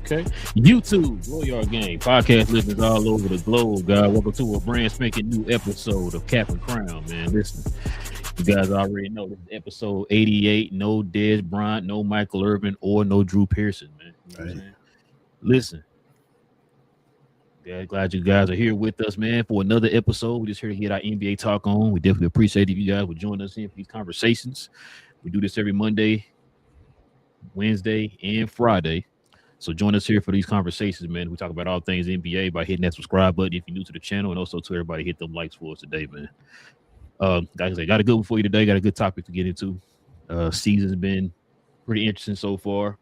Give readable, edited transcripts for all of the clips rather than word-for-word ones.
Okay. YouTube, Roll Yard Gang, podcast listeners all over the globe, guys. Welcome to a brand spanking new episode of Cap and Crown, man. Listen, you guys already know this is episode 88. No Dez Bryant, no Michael Irvin, or no Drew Pearson, man. You know what I'm saying? Listen, glad you guys are here with us, man, for another episode. We're just here to get our NBA talk on. We definitely appreciate if you guys would join us in for these conversations. We do this every Monday, Wednesday, and Friday. So join us here for these conversations, man. We talk about all things NBA by hitting that subscribe button if you're new to the channel, and also to everybody hit them likes for us today, man. Guys, I got a good one for you today. Got a good topic to get into. Season's been pretty interesting so far.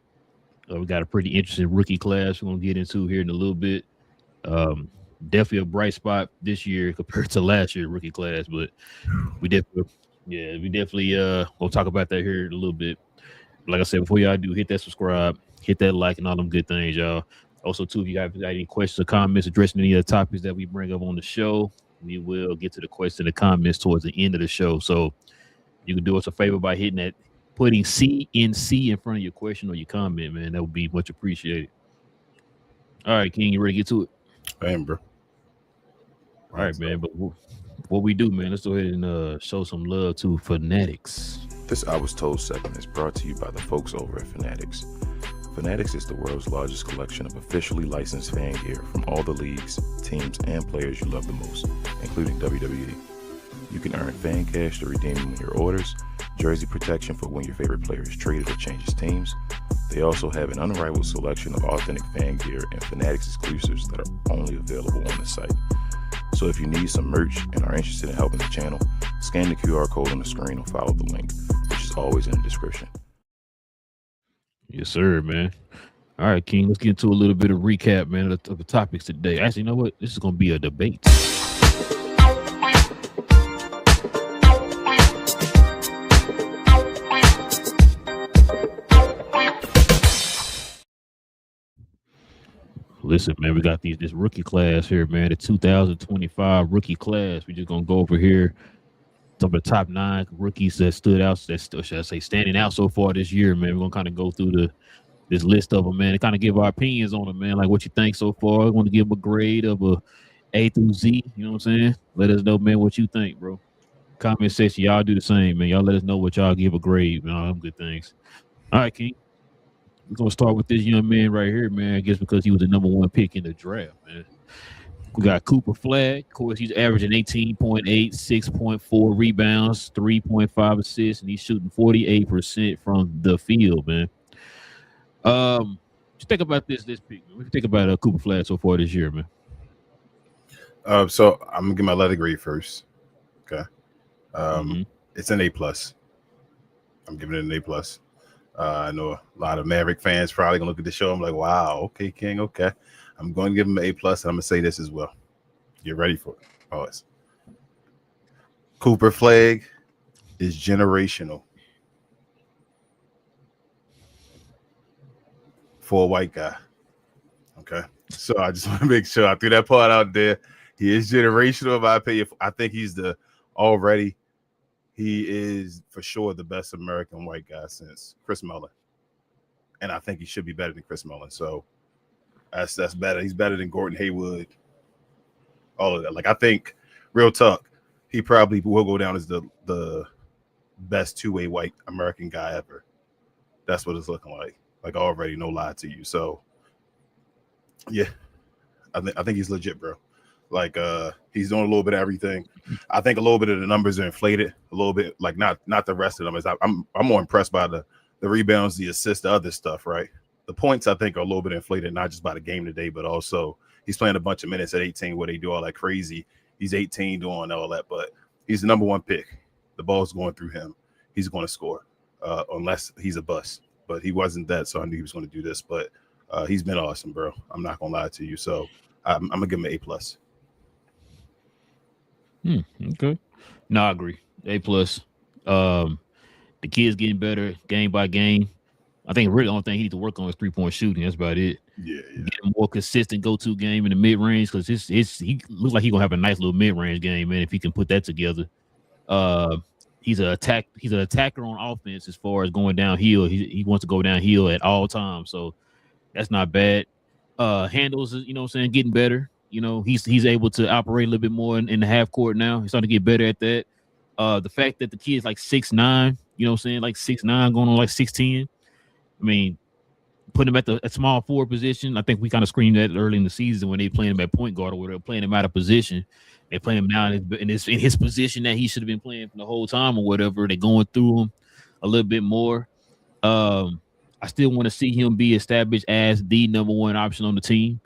We got a pretty interesting rookie class we're gonna get into here in a little bit. Definitely a bright spot this year compared to last year rookie class, but we definitely we'll talk about that here in a little bit. Like I said, before y'all do, hit that subscribe, hit that like, and all them good things, y'all. Also, too, if you have any questions or comments addressing any of the topics that we bring up on the show, we will get to the questions and the comments towards the end of the show. So you can do us a favor by hitting that, putting CNC in front of your question or your comment, man. That would be much appreciated. All right, King, you ready to get to it? I am, bro. All right, man. But what we do, man, let's go ahead and show some love to Fanatics. This I Was Told segment is brought to you by the folks over at Fanatics. Fanatics is the world's largest collection of officially licensed fan gear from all the leagues, teams, and players you love the most, including WWE. You can earn fan cash to redeem when your orders, jersey protection for when your favorite player is traded or changes teams. They also have an unrivaled selection of authentic fan gear and Fanatics exclusives that are only available on the site. So if you need some merch and are interested in helping the channel, scan the QR code on the screen or follow the link, which is always in the description. Yes, sir, man. All right, King, let's get into a little bit of recap, man, of the topics today. Actually, you know what? This is going to be a debate. Listen, man, we got this rookie class here, man, the 2025 rookie class. We're just going to go over here. Some of the top 9 rookies that stood out, should I say, standing out so far this year, man. We're going to kind of go through this list of them, man, and kind of give our opinions on them, man, like what you think so far. I want to give them a grade of A through Z, you know what I'm saying? Let us know, man, what you think, bro. Comment section, y'all do the same, man. Y'all let us know what y'all give a grade and all them good things. All right, King. We're going to start with this young man right here, man, I guess because he was the number 1 pick in the draft, man. We got Cooper Flag. Of course, he's averaging 18.8, 6.4 rebounds, 3.5 assists, and he's shooting 48% from the field, man. Just think about this pick, man. What do you think about Cooper Flag so far this year, man? So I'm gonna give my letter grade first. Okay. It's an A+. I'm giving it an A+. I know a lot of Maverick fans probably gonna look at the show. I'm like, wow, okay, King, okay. I'm going to give him an A+, and I'm gonna say this as well. Get ready for it. Pause. Cooper Flag is generational for a white guy. Okay. So I just want to make sure I threw that part out there. He is generational, in my opinion. I think he is for sure the best American white guy since Chris Mullin. And I think he should be better than Chris Mullin. So that's better. He's better than Gordon Hayward. All of that. Like, I think, real talk, he probably will go down as the best two-way white American guy ever. That's what it's looking like already. No lie to you. So yeah, I think he's legit, bro. Like he's doing a little bit of everything. I think a little bit of the numbers are inflated a little bit, like not the rest of the numbers. I'm more impressed by the rebounds, the assists, the other stuff, right? The points I think are a little bit inflated, not just by the game today, but also he's playing a bunch of minutes at 18 where they do all that crazy. He's 18 doing all that, but he's the number one pick. The ball's going through him. He's going to score unless he's a bust. But he wasn't that, so I knew he was going to do this. But he's been awesome, bro. I'm not going to lie to you. So I'm going to give him an A+. Okay. No, I agree. A+. The kid's getting better game by game. I think really the only thing he needs to work on is 3-point shooting. That's about it. Yeah. Get a more consistent go-to game in the mid-range because he looks like he's gonna have a nice little mid-range game, man. If he can put that together, he's an attacker on offense as far as going downhill. He wants to go downhill at all times, so that's not bad. Handles, you know what I'm saying, getting better. You know, he's able to operate a little bit more in the half court now. He's starting to get better at that. The fact that the kid's like 6'9", you know what I'm saying, like 6'9", going on like 6'10". I mean, putting him at small forward position, I think we kind of screamed that early in the season when they playing him at point guard or whatever, playing him out of position. They play him now in his position that he should have been playing for the whole time or whatever. They're going through him a little bit more. I still want to see him be established as the number one option on the team.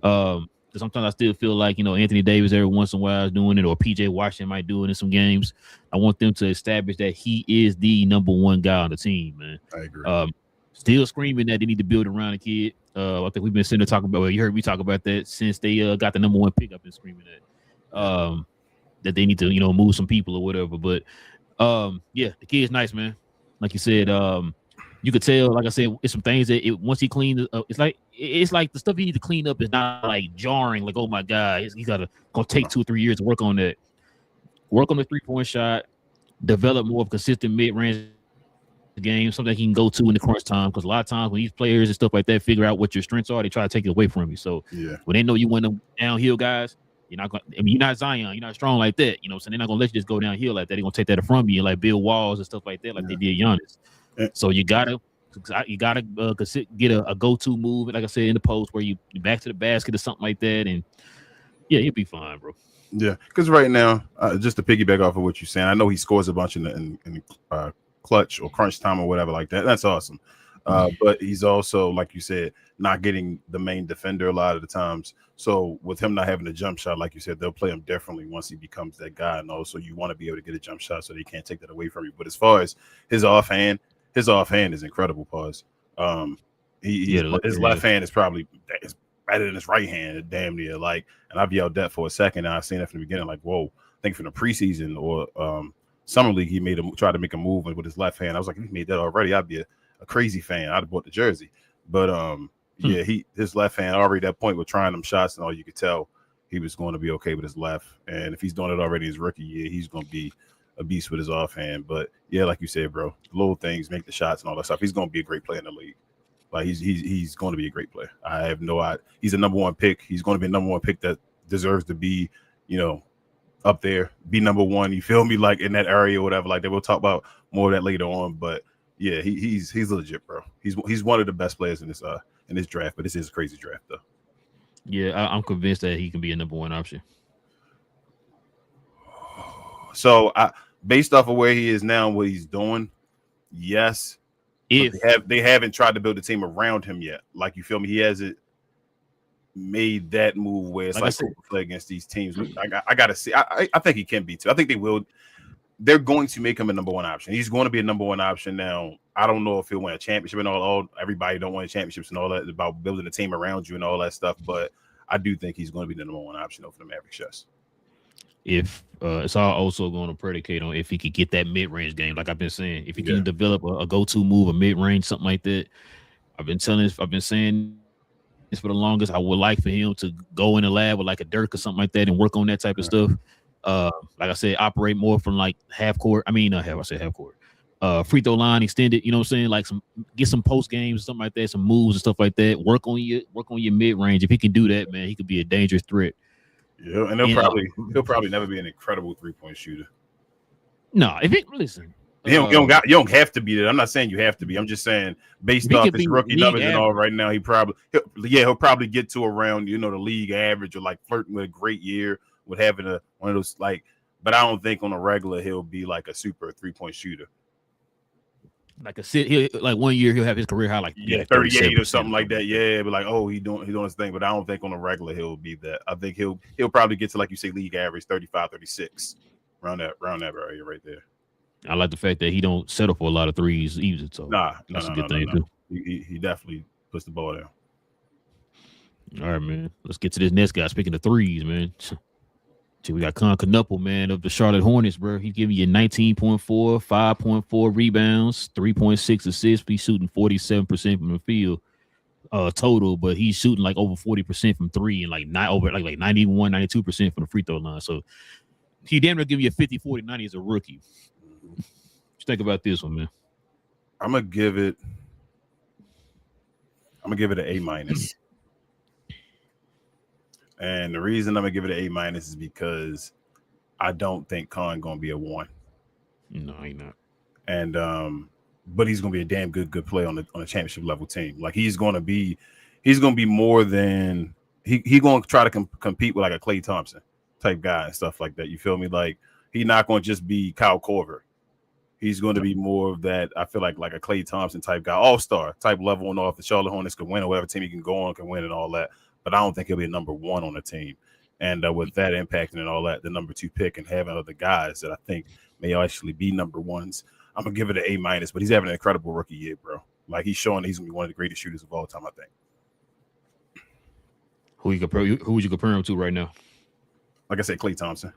Sometimes I still feel like, you know, Anthony Davis every once in a while is doing it, or PJ Washington might do it in some games. I want them to establish that he is the number one guy on the team, man. I agree. Still screaming that they need to build around the kid. I think we've been sitting there talking about. Well, you heard me talk about that since they got the number one pick. I've been screaming that they need to, you know, move some people or whatever. But yeah, the kid's nice, man. Like you said, you could tell. Like I said, it's some things that once he cleans up, it's like the stuff he needs to clean up is not like jarring. Like, oh my god, he's gonna take 2 or 3 years to work on that. Work on the 3-point shot. Develop more of a consistent mid-range game, something he can go to in the crunch time. Because a lot of times when these players and stuff like that figure out what your strengths are, they try to take it away from you. So when they know you want them downhill guys, you're not going. I mean, you're not Zion, you're not strong like that. You know, so they're not gonna let you just go downhill like that. They're gonna take that from you, like build walls and stuff like that, like they did Giannis. So you gotta get a go-to move, like I said, in the post where you back to the basket or something like that, and yeah, you'll be fine, bro. Yeah, because right now, just to piggyback off of what you're saying, I know he scores a bunch in clutch or crunch time or whatever like that. That's awesome. But he's also, like you said, not getting the main defender a lot of the times. So with him not having a jump shot, like you said, they'll play him differently once he becomes that guy. And also you want to be able to get a jump shot so they can't take that away from you. But as far as his offhand is incredible. Pause. His left hand is probably better than his right hand, damn near. Like, and I've yelled that for a second. And I've seen it from the beginning. Like, whoa! I think from the preseason or summer league, he tried to make a move with his left hand. I was like, if he made that already, I'd be a crazy fan. I'd have bought the jersey. But yeah, his left hand already at that point with trying them shots and all. You could tell he was going to be okay with his left. And if he's doing it already his rookie year, he's going to be a beast with his offhand. But yeah, like you said, bro, little things, make the shots and all that stuff. He's going to be a great player in the league. Like he's going to be a great player. I have no idea. He's a number one pick. He's going to be a number one pick that deserves to be, you know, up there, be number one. You feel me? Like in that area or whatever. Like that. We'll talk about more of that later on. But yeah, he's legit, bro. He's one of the best players in this draft. But this is a crazy draft, though. Yeah, I'm convinced that he can be a number one option. So based off of where he is now and what he's doing, yes. If they haven't tried to build a team around him yet, like you feel me, he hasn't made that move where it's like play against these teams. I gotta see. I think he can be too. I think they will. They're going to make him a number one option. He's going to be a number one option now. I don't know if he'll win a championship and all. Everybody don't win championships and all that about building a team around you and all that stuff. But I do think he's going to be the number one option for the Mavericks. Yes. If it's all also going to predicate on if he could get that mid-range game, like I've been saying, if he can develop a go-to move, a mid-range, something like that. I've been saying this for the longest. I would like for him to go in the lab with like a Dirk or something like that and work on that type of stuff. Like I said, operate more from like half court. I mean, half court. Free throw line extended. You know what I'm saying? Like get some post games, something like that, some moves and stuff like that. Work on your mid-range. If he can do that, man, he could be a dangerous threat. Yeah, and he'll probably never be an incredible 3-point shooter. No, if it listen, You don't have to be there. I'm not saying you have to be. I'm just saying based off his rookie numbers and all right now, he'll probably get to around the league average or like flirting with a great year with having one of those like. But I don't think on a regular he'll be like a super 3-point shooter. Like like 1 year he'll have his career high like 38 or something like that. Yeah, but like he's doing his thing. But I don't think on a regular he'll be that. I think he'll probably get to like you say league average 35, 36 around that area right there. I like the fact that he don't settle for a lot of threes either. So that's a good thing too. He definitely puts the ball down. All right, man. Let's get to this next guy. Speaking of threes, man. We got Con Knuppel, man, of the Charlotte Hornets, bro. He's giving you 19.4, 5.4 rebounds, 3.6 assists. He's shooting 47% from the field total, but he's shooting like over 40% from three and like 91, 92% from the free throw line. So he damn near give you a 50, 40, 90 as a rookie. What you think about this one, man? I'm gonna give it an A-. And the reason I'm gonna give it an A- is because I don't think Con gonna be a 1. No, he not. And but he's gonna be a damn good player on a championship level team. Like he's gonna be more than he gonna try to compete with like a Klay Thompson type guy and stuff like that. You feel me? Like he's not gonna just be Kyle Korver. He's going to be more of that. I feel like a Klay Thompson type guy, all-star type level, and off the Charlotte Hornets could win or whatever team he can go on can win and all that. But I don't think he'll be a number 1 on the team. And with that impacting and all that, the number 2 pick and having other guys that I think may actually be number 1s, I'm gonna give it an A-. But he's having an incredible rookie year, bro. Like he's showing he's gonna be one of the greatest shooters of all time. I think. Who would you compare him to right now? Like I said, Klay Thompson.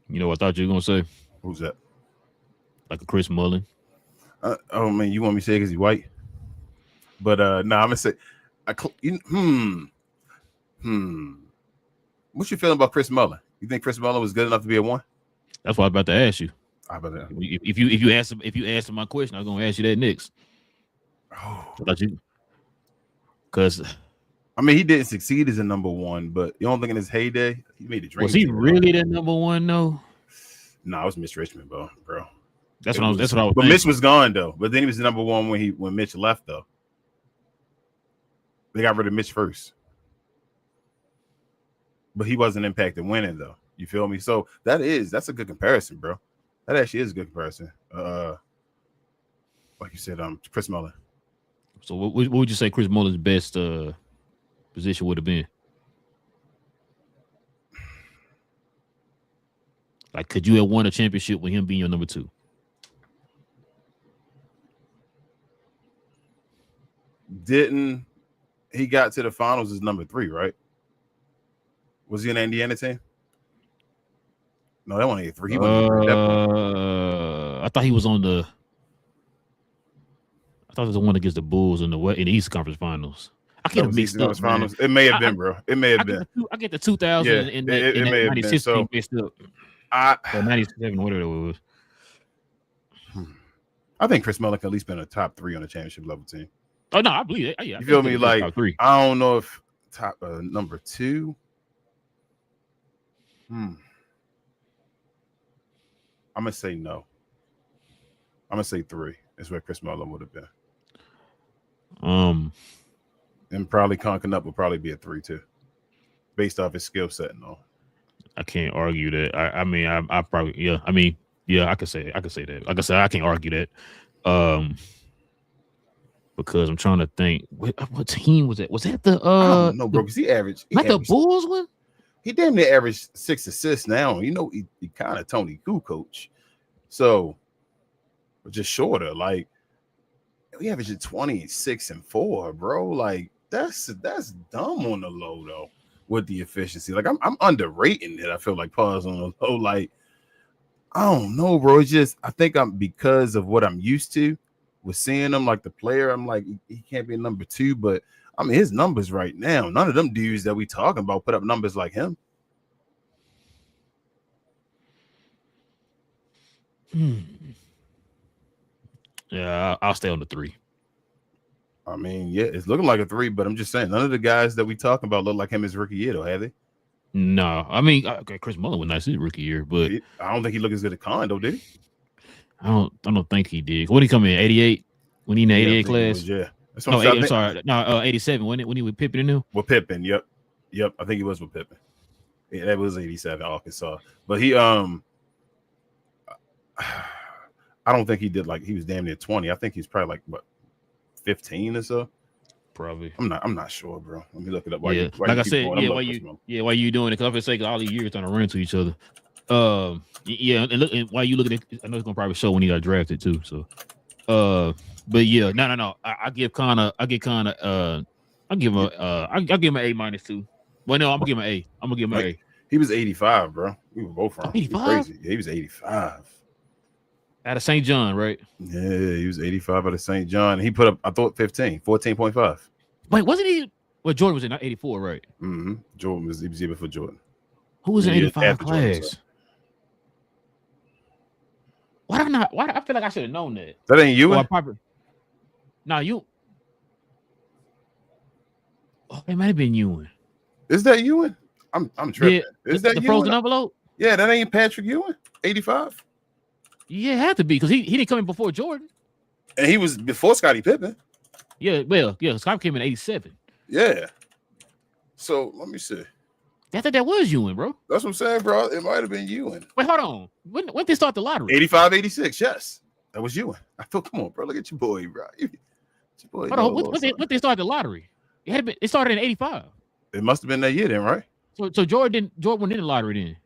You know what I thought you were gonna say? Who's that? Like a Chris Mullin. Oh man, you want me to say because he's white? But I'm gonna say, What's your feeling about Chris Mullin? You think Chris Mullin was good enough to be a 1? That's what I was about to ask you. If If you asked my question, I was gonna ask you that next. Because I mean, he didn't succeed as a number 1, but you don't think in his heyday he made the dream. Was he really that number 1 though? No, it was Mitch Richmond, bro. That's what I was. But thinking. Mitch was gone though. But then he was the number 1 when Mitch left though. They got rid of Mitch first, but he wasn't impacted winning though. You feel me? So that's a good comparison, bro. That actually is a good comparison. Like you said, Chris Mullin. So what would you say Chris Mullin's best position would have been? Like, could you have won a championship with him being your number 2? Didn't he got to the finals as number 3, right? Was he in the Indiana team? No, that wasn't a 3. He wasn't. I thought he was on the. I thought it was the one against the Bulls in the East Conference Finals. I can't mix up finals. It may have been, bro. It may have been. I get the 2000 and that 96 team mixed up. 97, whatever it was. I think Chris Mullin can at least been a top 3 on a championship level team. Oh no, I believe it. Yeah, you feel me? Like top 3. I don't know if top number 2. I'm gonna say no. I'm gonna say 3 is where Chris Mullin would have been. And probably Con Knuppel would probably be a 3 too, based off his skill set and all. I can't argue that. I mean, I probably I could say that. Like I said, I can't argue that. Because I'm trying to think, what team was it? Was that the? I don't know, bro. Because he averaged. The Bulls one. He damn near averaged 6 assists now. You know, he kind of Tony Gu coach, so just shorter. Like we averaged 26 and 4, bro. Like that's dumb on the low though. With the efficiency, like I'm underrating it. I feel like pause on the low. Like I don't know, bro. It's just I think because of what I'm used to with seeing him like the player. I'm like he can't be a number 2, but I mean his numbers right now. None of them dudes that we talking about put up numbers like him. Yeah, I'll stay on the 3. I mean, yeah, it's looking like a 3, but I'm just saying none of the guys that we talking about look like him his rookie year, though, have they? No, I mean, Chris Mullin was nice his rookie year, but I don't think he looked as good at Con, though, did he? I don't think he did. When he come in 88, when he in the 88 class. Yeah, that's what No, I'm saying. 80, I'm sorry. No, 87. When he with Pippen and new. With Pippen, yep. I think he was with Pippen. Yeah, that was 87, Arkansas. But he I don't think he did like he was damn near 20. I think he's probably like what 15 or so. Probably. I'm not sure, bro. Let me look it up. Why you why you doing it? Because I'm gonna say all these years trying to run to each other. Yeah, and look, and why you looking at? I know it's gonna probably show when he got drafted too. So, but yeah, no. I give him an A- too. Well, no, I'm gonna give him an A. I'm gonna give him an A. He was 85, bro. We were both wrong. 85? Crazy. Yeah, he was 85. Out of St. John, right? Yeah, he was 85 out of St. John. He put up, I thought 14.5. Wait, wasn't he? Well, Jordan was in 84, right? Mm-hmm. Jordan was even for Jordan. Who was in 85 class? Jordan, Why I feel like I should have known that. That ain't you. Nah, you. Oh, it might have been Ewan. Is that Ewan? I'm tripping. Yeah, is that the Ewan? frozen envelope? Yeah, that ain't Patrick Ewing. 85. Yeah, it had to be because he didn't come in before Jordan. And he was before Scottie Pippen. Yeah, well, yeah, Scottie came in 87. Yeah. So let me see. I thought that was Ewan, bro. That's what I'm saying, bro. It might have been Ewan. Wait, hold on. When did they start the lottery? 85, 86. Yes, that was Ewan. I thought, come on, bro. Look at your boy, bro. Hold on. When they started the lottery? It started in 85. It must have been that year then, right? So Jordan wasn't in the lottery then.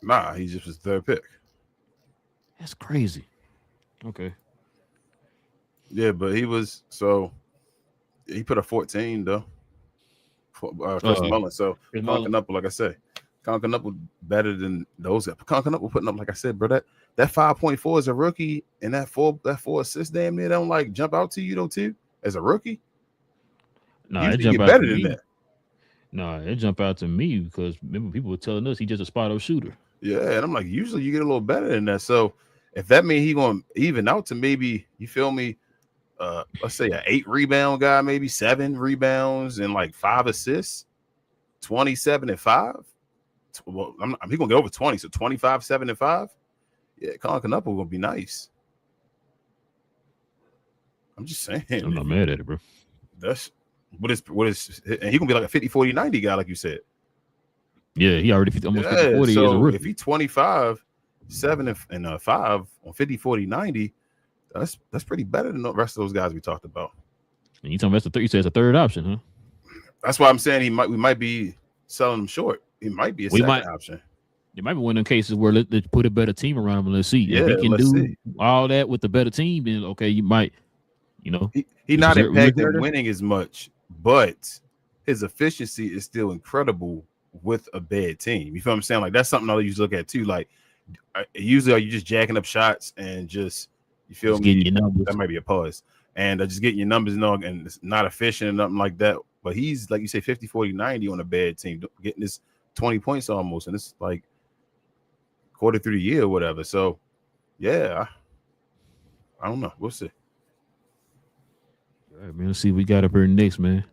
Nah, he just was third pick. That's crazy. Okay. Yeah, but he put a 14 though. Chris Mullin. So Conklin Upper, like I say, Conklin Upper better than those. Conklin Upper putting up, like I said, bro. That 5.4 as a rookie and that four assist damn near don't like jump out to you though too as a rookie. No, it jump out better than that. No, it jump out to me because remember people were telling us he's just a spot up shooter. Yeah, and I'm like, usually you get a little better than that. So if that means he gonna even out to maybe, you feel me? Let's say an 8 rebound guy, maybe 7 rebounds and like 5 assists, 27 and 5. Well, he's gonna get over 20, so 25, 7 and 5. Yeah, Conklin Upper gonna be nice. I'm just saying. I'm not mad at it, bro. That's what is, and he gonna be like a 50, 40, 90 guy, like you said. Yeah, he already almost 50, 40 so years a rookie. If he's 25, 7 and 5 on 50, 40, 90. That's pretty better than the rest of those guys we talked about. And you talking about you said it's a third option, huh? That's why I'm saying we might be selling him short. He might be a second option. It might be one of them cases where let's put a better team around him and let's see. Yeah, if he can do all that with the better team, then okay, you might, he not impacting winning as much, but his efficiency is still incredible with a bad team. You feel what I'm saying? Like that's something I usually look at too. Like usually are you just jacking up shots and just you feel just me? That might be a pause. And just getting your numbers and it's not efficient and nothing like that. But he's like you say 50, 40, 90 on a bad team, getting this 20 points almost. And it's like quarter through the year or whatever. So yeah, I don't know. We'll see. All right, man. Let's see what we got up here next, man.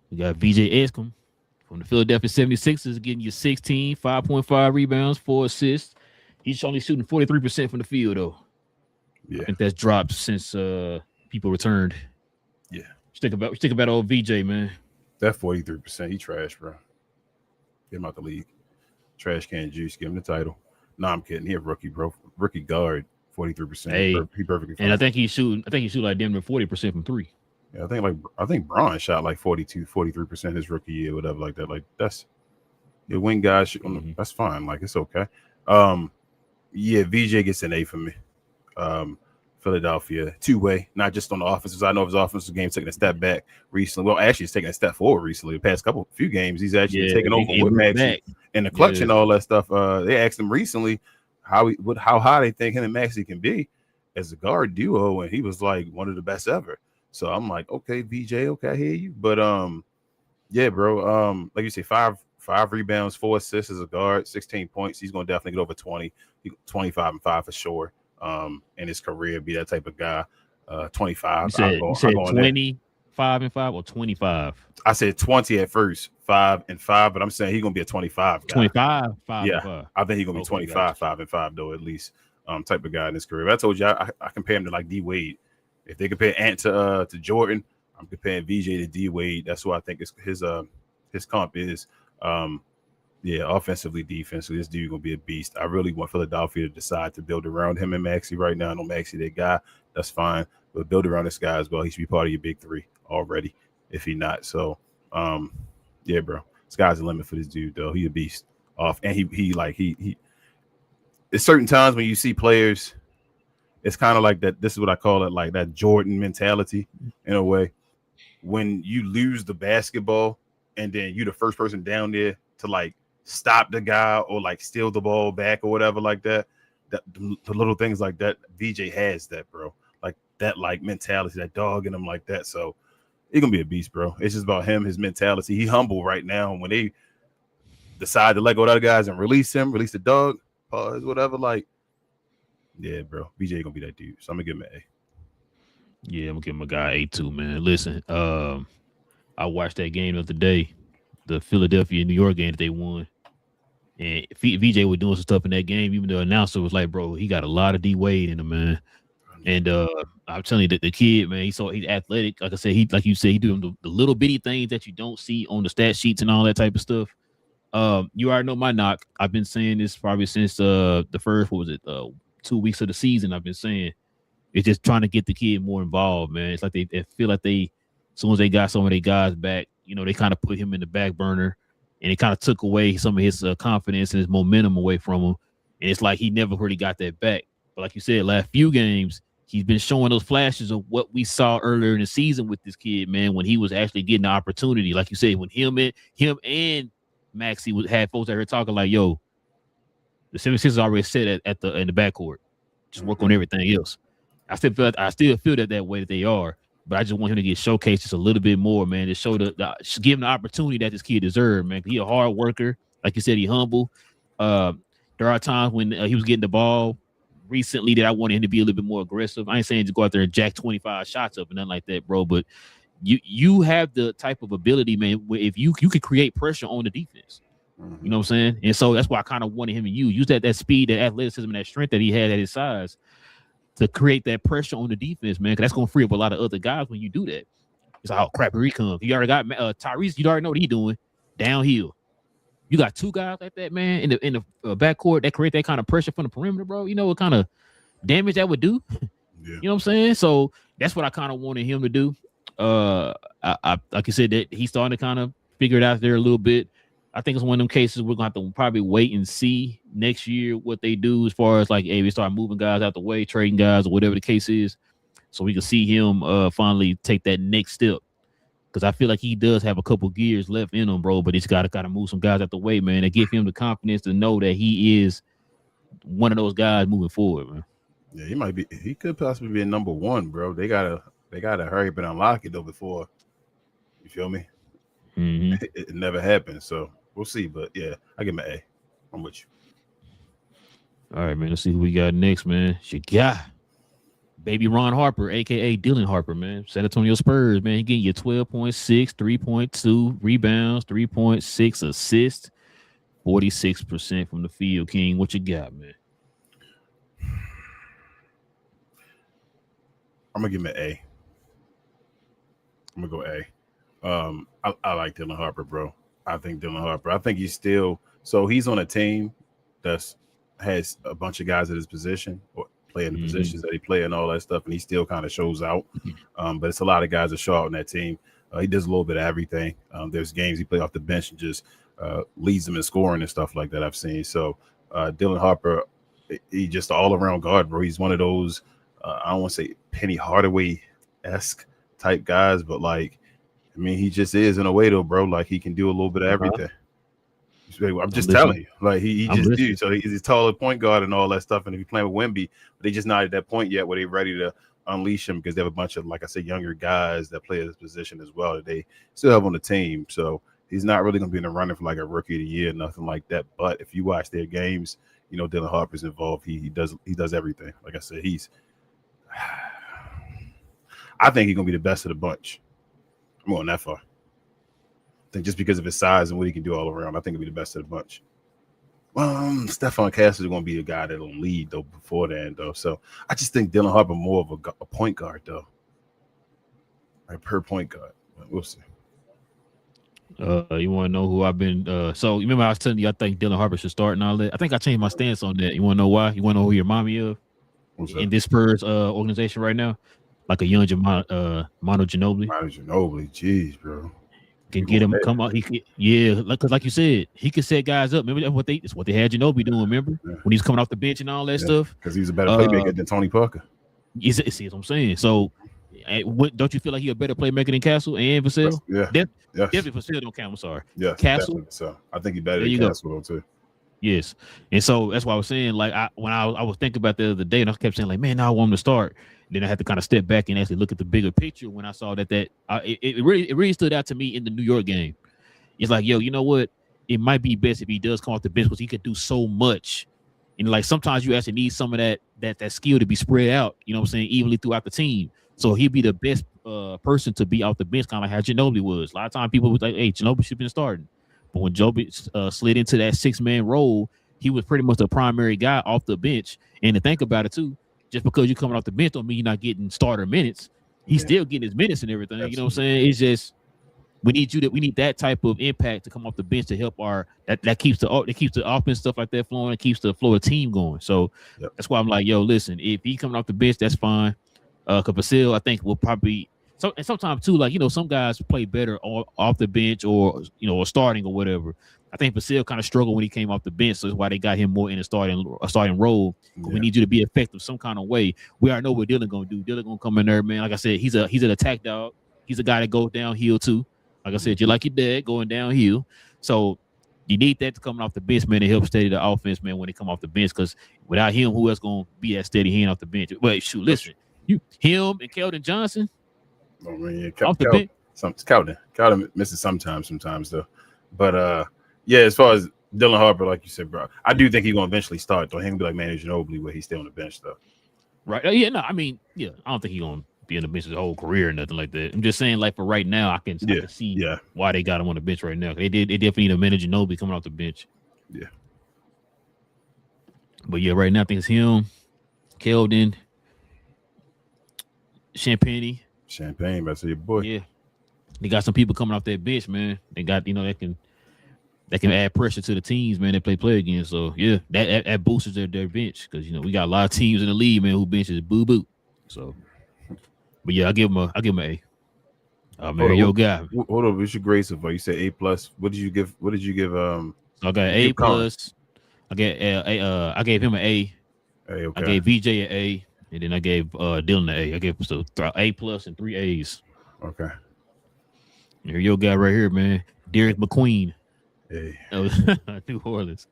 We got VJ Escom from the Philadelphia 76ers getting you 16, 5.5 rebounds, 4 assists. He's only shooting 43% from the field, though. Yeah. I think that's dropped since people returned. Yeah. Think about old VJ, man. That 43%, he trash, bro. Get him out the league. Trash can juice. Give him the title. No, I'm kidding. He a rookie, bro. Rookie guard, 43%. Hey, he perfectly fine. And I think he shoot like damn near 40% from 3. Yeah, I think Braun shot like 42, 43% his rookie year, whatever like that. Like that's your wing guys. That's fine. Like it's okay. Yeah, VJ gets an A for me. Philadelphia, 2-way, not just on the offensive side. I know his offensive game taking a step back recently. Well, actually, he's taking a step forward recently. The past few games, he's actually taken over with Maxey and the clutch and all that stuff. They asked him recently how high they think him and Maxey can be as a guard duo, and he was like one of the best ever. So I'm like, okay, VJ, okay, I hear you. But yeah, bro. Like you say, 5 rebounds, 4 assists as a guard, 16 points. He's gonna definitely get over 20, 25 and 5 for sure. In his career, be that type of guy. 25. You said 25 and 5 or 25? I said 20 at first, 5 and 5, but I'm saying he's gonna be a 25 guy. 25, 5 yeah, and 5. I think he's gonna be 25, 5 and 5 though, at least. type of guy in his career. But I told you I compare him to like D Wade. If they compare Ant to Jordan, I'm comparing VJ to D Wade. That's what I think his comp is. Yeah, offensively, defensively, this dude gonna be a beast. I really want Philadelphia to decide to build around him and Maxey right now. I know Maxey, their guy, that's fine, but build around this guy as well. He should be part of your big three already, if he not. So, yeah, bro, sky's the limit for this dude, though. He a beast. And he. It's certain times when you see players, it's kind of like that. This is what I call it, like that Jordan mentality in a way. When you lose the basketball and then you the first person down there to like stop the guy or like steal the ball back or whatever like that, the little things like that, VJ has that, bro. Like that like mentality, that dog in him like that. So he's gonna be a beast, bro. It's just about him, his mentality. He humble right now. When they decide to let go of other guys and release the dog, pause, whatever, like, yeah, bro. VJ gonna be that dude. So I'm gonna give him an A. Yeah, I'm gonna give him a guy A too, man. Listen, I watched that game of the day, the Philadelphia New York game that they won. And VJ was doing some stuff in that game. Even the announcer was like, "Bro, he got a lot of D Wade in him, man." And I'm telling you that the kid, man, he's athletic. Like I said, like you said, he doing the little bitty things that you don't see on the stat sheets and all that type of stuff. You already know my knock. I've been saying this probably since the first 2 weeks of the season. I've been saying it's just trying to get the kid more involved, man. It's like they feel like as soon as they got some of their guys back, they kind of put him in the back burner. And it kind of took away some of his confidence and his momentum away from him. And it's like he never really got that back. But like you said, last few games, he's been showing those flashes of what we saw earlier in the season with this kid, man, when he was actually getting the opportunity. Like you said, when him and Maxey had folks out here talking like, yo, the 76ers already set in the backcourt. Just work on everything else. I still feel that way that they are. But I just want him to get showcased just a little bit more, man, to show give him the opportunity that this kid deserves, man. He a hard worker. Like you said, he humble. There are times when he was getting the ball recently that I wanted him to be a little bit more aggressive. I ain't saying to go out there and jack 25 shots up and nothing like that, bro. But you have the type of ability, man, where if you could create pressure on the defense. Mm-hmm. You know what I'm saying? And so that's why I kind of wanted him to use that speed, that athleticism, and that strength that he had at his size to create that pressure on the defense, man, because that's going to free up a lot of other guys when you do that. It's like, oh, crap, here he comes. You already got Tyrese. You already know what he's doing downhill. You got two guys like that, man, in the backcourt that create that kind of pressure from the perimeter, bro. You know what kind of damage that would do? Yeah. You know what I'm saying? So that's what I kind of wanted him to do. I like I said, that he's starting to kind of figure it out there a little bit. I think it's one of them cases we're going to have to probably wait and see next year what they do as far as like, hey, we start moving guys out the way, trading guys or whatever the case is, so we can see him finally take that next step. Because I feel like he does have a couple gears left in him, bro, but he's got to move some guys out the way, man, and give him the confidence to know that he is one of those guys moving forward, man. Yeah, he could possibly be a number one, bro. They gotta hurry up and unlock it though before, you feel me? Mm-hmm. It never happened, so we'll see. But yeah, I give him an A. I'm with you. All right, man. Let's see who we got next, man. You got baby Ron Harper, aka Dylan Harper, man. San Antonio Spurs, man. He getting you 12.6, 3.2 rebounds, 3.6 assists, 46% from the field. King, what you got, man? I'm gonna give him an A. I'm gonna go A. I like Dylan Harper, bro. I think he's still he's on a team that has a bunch of guys at his position or playing the positions that he play and all that stuff, and he still kind of shows out. But it's a lot of guys that show out in that team. He does a little bit of everything. There's games he plays off the bench and just leads them in scoring and stuff like that I've seen. So Dylan Harper, he's just an all-around guard, bro. He's one of those, I don't want to say Penny Hardaway-esque type guys, but like, I mean, he just is in a way though, bro. Like he can do a little bit of everything. I'm just telling you, like he just do. So he's a taller point guard and all that stuff. And if you're playing with Wemby, but they just not at that point yet where they're ready to unleash him because they have a bunch of, like I said, younger guys that play at this position as well that they still have on the team. So he's not really going to be in the running for like a rookie of the year, nothing like that. But if you watch their games, you know Dylan Harper's involved. He does everything. Like I said, I think he's going to be the best of the bunch. I'm going that far. I think just because of his size and what he can do all around, I think he'll be the best of the bunch. Stephon Castle is going to be a guy that'll lead though before then though. So I just think Dylan Harper more of a point guard though, like per point guard. We'll see. You want to know who I've been? So you remember I was telling you I think Dylan Harper should start and all that. I think I changed my stance on that. You want to know why? You want to know who you remind me of in this Spurs organization right now? Like a young Mono Ginobili. Mono Ginobili, jeez, bro. Can get him come out. He could, because like you said, he could set guys up. Remember that's what they had Ginobili doing. Remember when he's coming off the bench and all that stuff. Because he's a better playmaker than Tony Parker. See what I'm saying. So, don't you feel like he's a better playmaker than Castle and Vassell? Yeah, definitely Vassell don't count. I'm sorry. Yeah, Castle. So I think he's better than Castle though too. Yes, and so that's why I was saying, like, when I was thinking about the other day, and I kept saying, like, man, now I want him to start. Then I had to kind of step back and actually look at the bigger picture when I saw that it really stood out to me in the New York game. It's like, yo, you know what? It might be best if he does come off the bench because he could do so much. And like sometimes you actually need some of that skill to be spread out, you know what I'm saying, evenly throughout the team. So he'd be the best person to be off the bench, kind of like how Ginobili was. A lot of times people was like, hey, Ginobili should have been starting. But when Ginobili slid into that 6-man role, he was pretty much the primary guy off the bench. And to think about it too, just because you're coming off the bench don't mean you're not getting starter minutes. He's still getting his minutes and everything. Absolutely. You know what I'm saying? It's just we need that type of impact to come off the bench to help that keeps the offense stuff like that flowing, and keeps the flow of team going. So that's why I'm like, yo, listen, if he coming off the bench, that's fine. Because Vassell, I think will probably and sometimes too, like, you know, some guys play better off the bench or, you know, or starting or whatever. I think Vassell kind of struggled when he came off the bench, so that's why they got him more in a starting role. We need you to be effective some kind of way. We already know what Dylan gonna do. Dylan gonna come in there, man. Like I said, he's an attack dog. He's a guy that goes downhill too. Like I said, you're like your dad going downhill. So you need that to come off the bench, man, to help steady the offense, man, when they come off the bench. Because without him, who else gonna be that steady hand off the bench? Wait, shoot, listen, him and Keldon Johnson. Oh man, off the bench. Keldon misses sometimes though. But yeah, as far as Dylan Harper, like you said, bro, I do think he's gonna eventually start. Though he can be like Manu Ginobili, where he's still on the bench though. Right? Yeah. No, I mean, yeah, I don't think he's gonna be on the bench his whole career or nothing like that. I'm just saying, like for right now, I can see why they got him on the bench right now. They definitely need a Manu Ginobili coming off the bench. Yeah. But yeah, right now I think it's him, Keldon, Champagne, that's your boy. Yeah, they got some people coming off that bench, man. They got, you know, that can add pressure to the teams, man, that play against. So yeah, that boosts their bench, because, you know, we got a lot of teams in the league, man, who benches boo. So, but yeah, I give him a A. Man, yo, guy. Hold on, what's your grade so far? You said A+. What did you give? I got A+. I gave him an A. Okay. I gave VJ an A, and then I gave Dylan an A. I gave A+ and 3 A's. Okay. Here, your guy right here, man, Derek McQueen. Hey. New Orleans.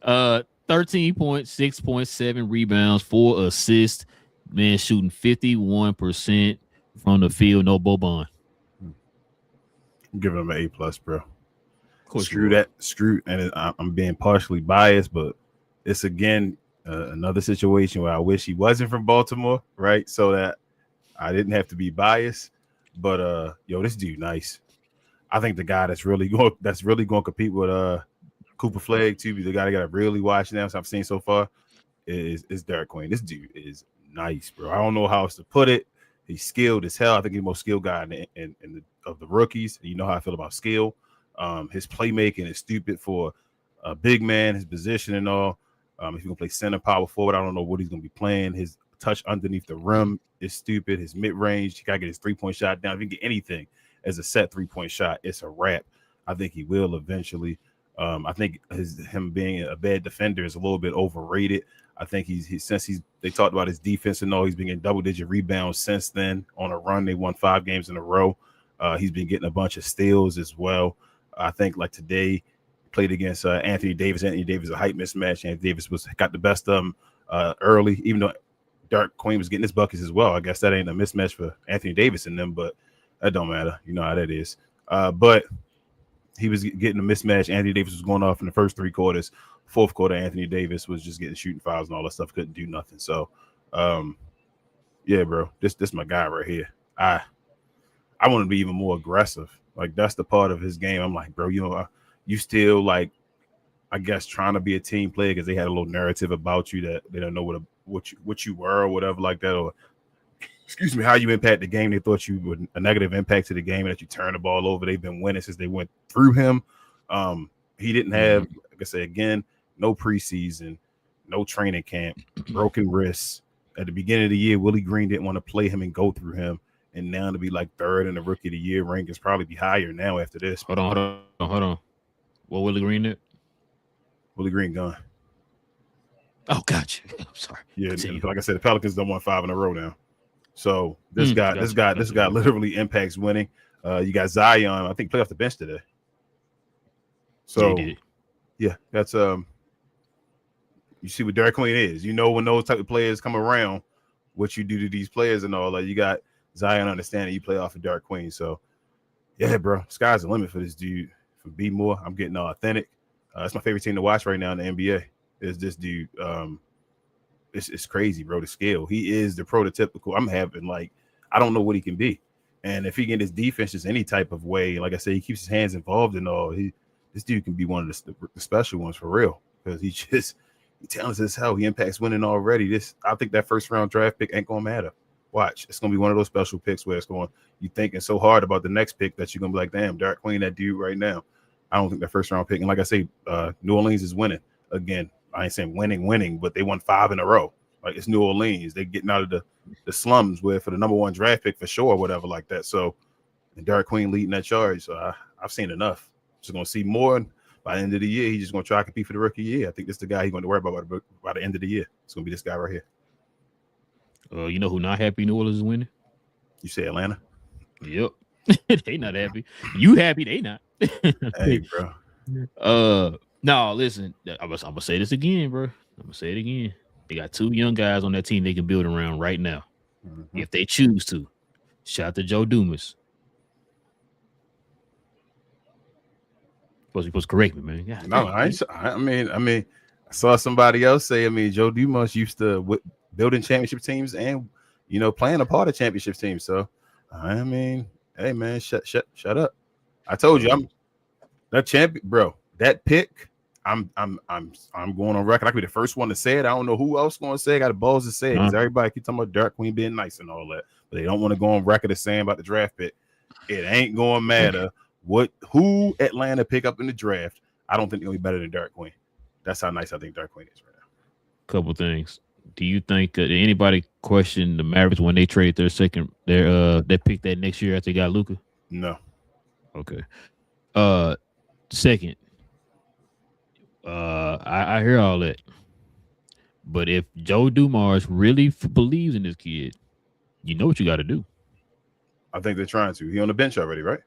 13 points, 6.7 rebounds, 4 assists. Man, shooting 51% from the field. No Boban. I'm giving him an A+, bro. Of course, screw. And I'm being partially biased, but it's again another situation where I wish he wasn't from Baltimore, right? So that I didn't have to be biased. But yo, this dude nice. I think the guy that's really going to compete with Cooper Flagg too, the guy that got to really watch now, so I've seen so far, is Derek Queen. This dude is nice, bro. I don't know how else to put it. He's skilled as hell. I think he's the most skilled guy of the rookies. You know how I feel about skill. His playmaking is stupid for a big man, his position and all. If he's gonna play center, power forward, I don't know what he's gonna be playing. His touch underneath the rim is stupid. His mid range, he gotta get his 3-point shot down. If he can get anything as a set 3-point shot, it's a wrap. I think he will eventually. I think him being a bad defender is a little bit overrated. I think they talked about his defense and all, he's been getting double-digit rebounds since then. On a run, they won 5 games in a row. He's been getting a bunch of steals as well. I think like today, played against Anthony Davis. Anthony Davis, a height mismatch. Anthony Davis got the best of him early, even though Derek Queen was getting his buckets as well. I guess that ain't a mismatch for Anthony Davis and them, but that don't matter. You know how that is. But he was getting a mismatch. Anthony Davis was going off in the first 3 quarters. Fourth quarter, Anthony Davis was just getting shooting fouls and all that stuff. Couldn't do nothing. So, yeah, bro, this my guy right here. I want to be even more aggressive. Like, that's the part of his game. I'm like, bro, you know, you still like I guess, trying to be a team player because they had a little narrative about you that they don't know what you were or whatever like that, or excuse me, how you impact the game. They thought you were a negative impact to the game and that you turned the ball over. They've been winning since they went through him. He didn't have, like I said, again, no preseason, no training camp, broken wrists. At the beginning of the year, Willie Green didn't want to play him and go through him. And now to be like third in the rookie of the year rankings probably be higher now after this. Hold on. What Willie Green did? Willie Green gone. Oh, gotcha. I'm sorry. Yeah, like I said, the Pelicans done won 5 in a row now. So this guy literally impacts winning. You got Zion, I think, play off the bench today. So yeah, that's you see what Derek Queen is. You know when those type of players come around, what you do to these players and all that. You got Zion understanding you play off of Derek Queen. So yeah, bro, sky's the limit for this dude. For B Moore, I'm getting authentic. It's my favorite team to watch right now in the NBA. Is this dude? It's crazy, bro. The scale. He is the prototypical. I'm having like I don't know what he can be, and if he get his defense just any type of way, like I said, he keeps his hands involved and all. This dude can be one of the special ones for real because he talented as hell. He impacts winning already. I think that first round draft pick ain't gonna matter. Watch, it's gonna be one of those special picks where it's going. You thinking so hard about the next pick that you're gonna be like, damn, Derek Queen, that dude right now. I don't think that first round pick. And like I say, New Orleans is winning again. I ain't saying winning, but they won 5 in a row. Like it's New Orleans. They getting out of the slums where for the number 1 draft pick for sure, or whatever like that. So, and Derek Queen leading that charge. So I've seen enough. Just gonna see more. By the end of the year, he's just gonna try to compete for the rookie year. I think this is the guy he's going to worry about by the end of the year. It's gonna be this guy right here. You know who not happy New Orleans is winning? You say Atlanta? Yep. They not happy. You happy? They not. Hey, bro. No, listen. I'm gonna say this again, bro. I'm gonna say it again. They got 2 young guys on that team they can build around right now, if they choose to. Shout out to Joe Dumas. Supposed to correct me, man. God, no, I mean, I saw somebody else say. I mean, Joe Dumas used to building championship teams and playing a part of championship teams. So, I mean, hey, man, shut up. I told you, I'm that champion, bro. That pick, I'm going on record. I could be the first one to say it. I don't know who else going to say it. I got the balls to say it because everybody keep talking about Derek Queen being nice and all that, but they don't want to go on record as saying about the draft pick. It ain't going to matter who Atlanta pick up in the draft. I don't think they'll be better than Derek Queen. That's how nice I think Derek Queen is right now. Couple things. Do you think anybody question the Mavericks when they trade they pick that next year after they got Luka? No. Okay. Second, I hear all that, but if Joe Dumars really believes in this kid, you know what you got to do. I think they're trying to. He on the bench already, right?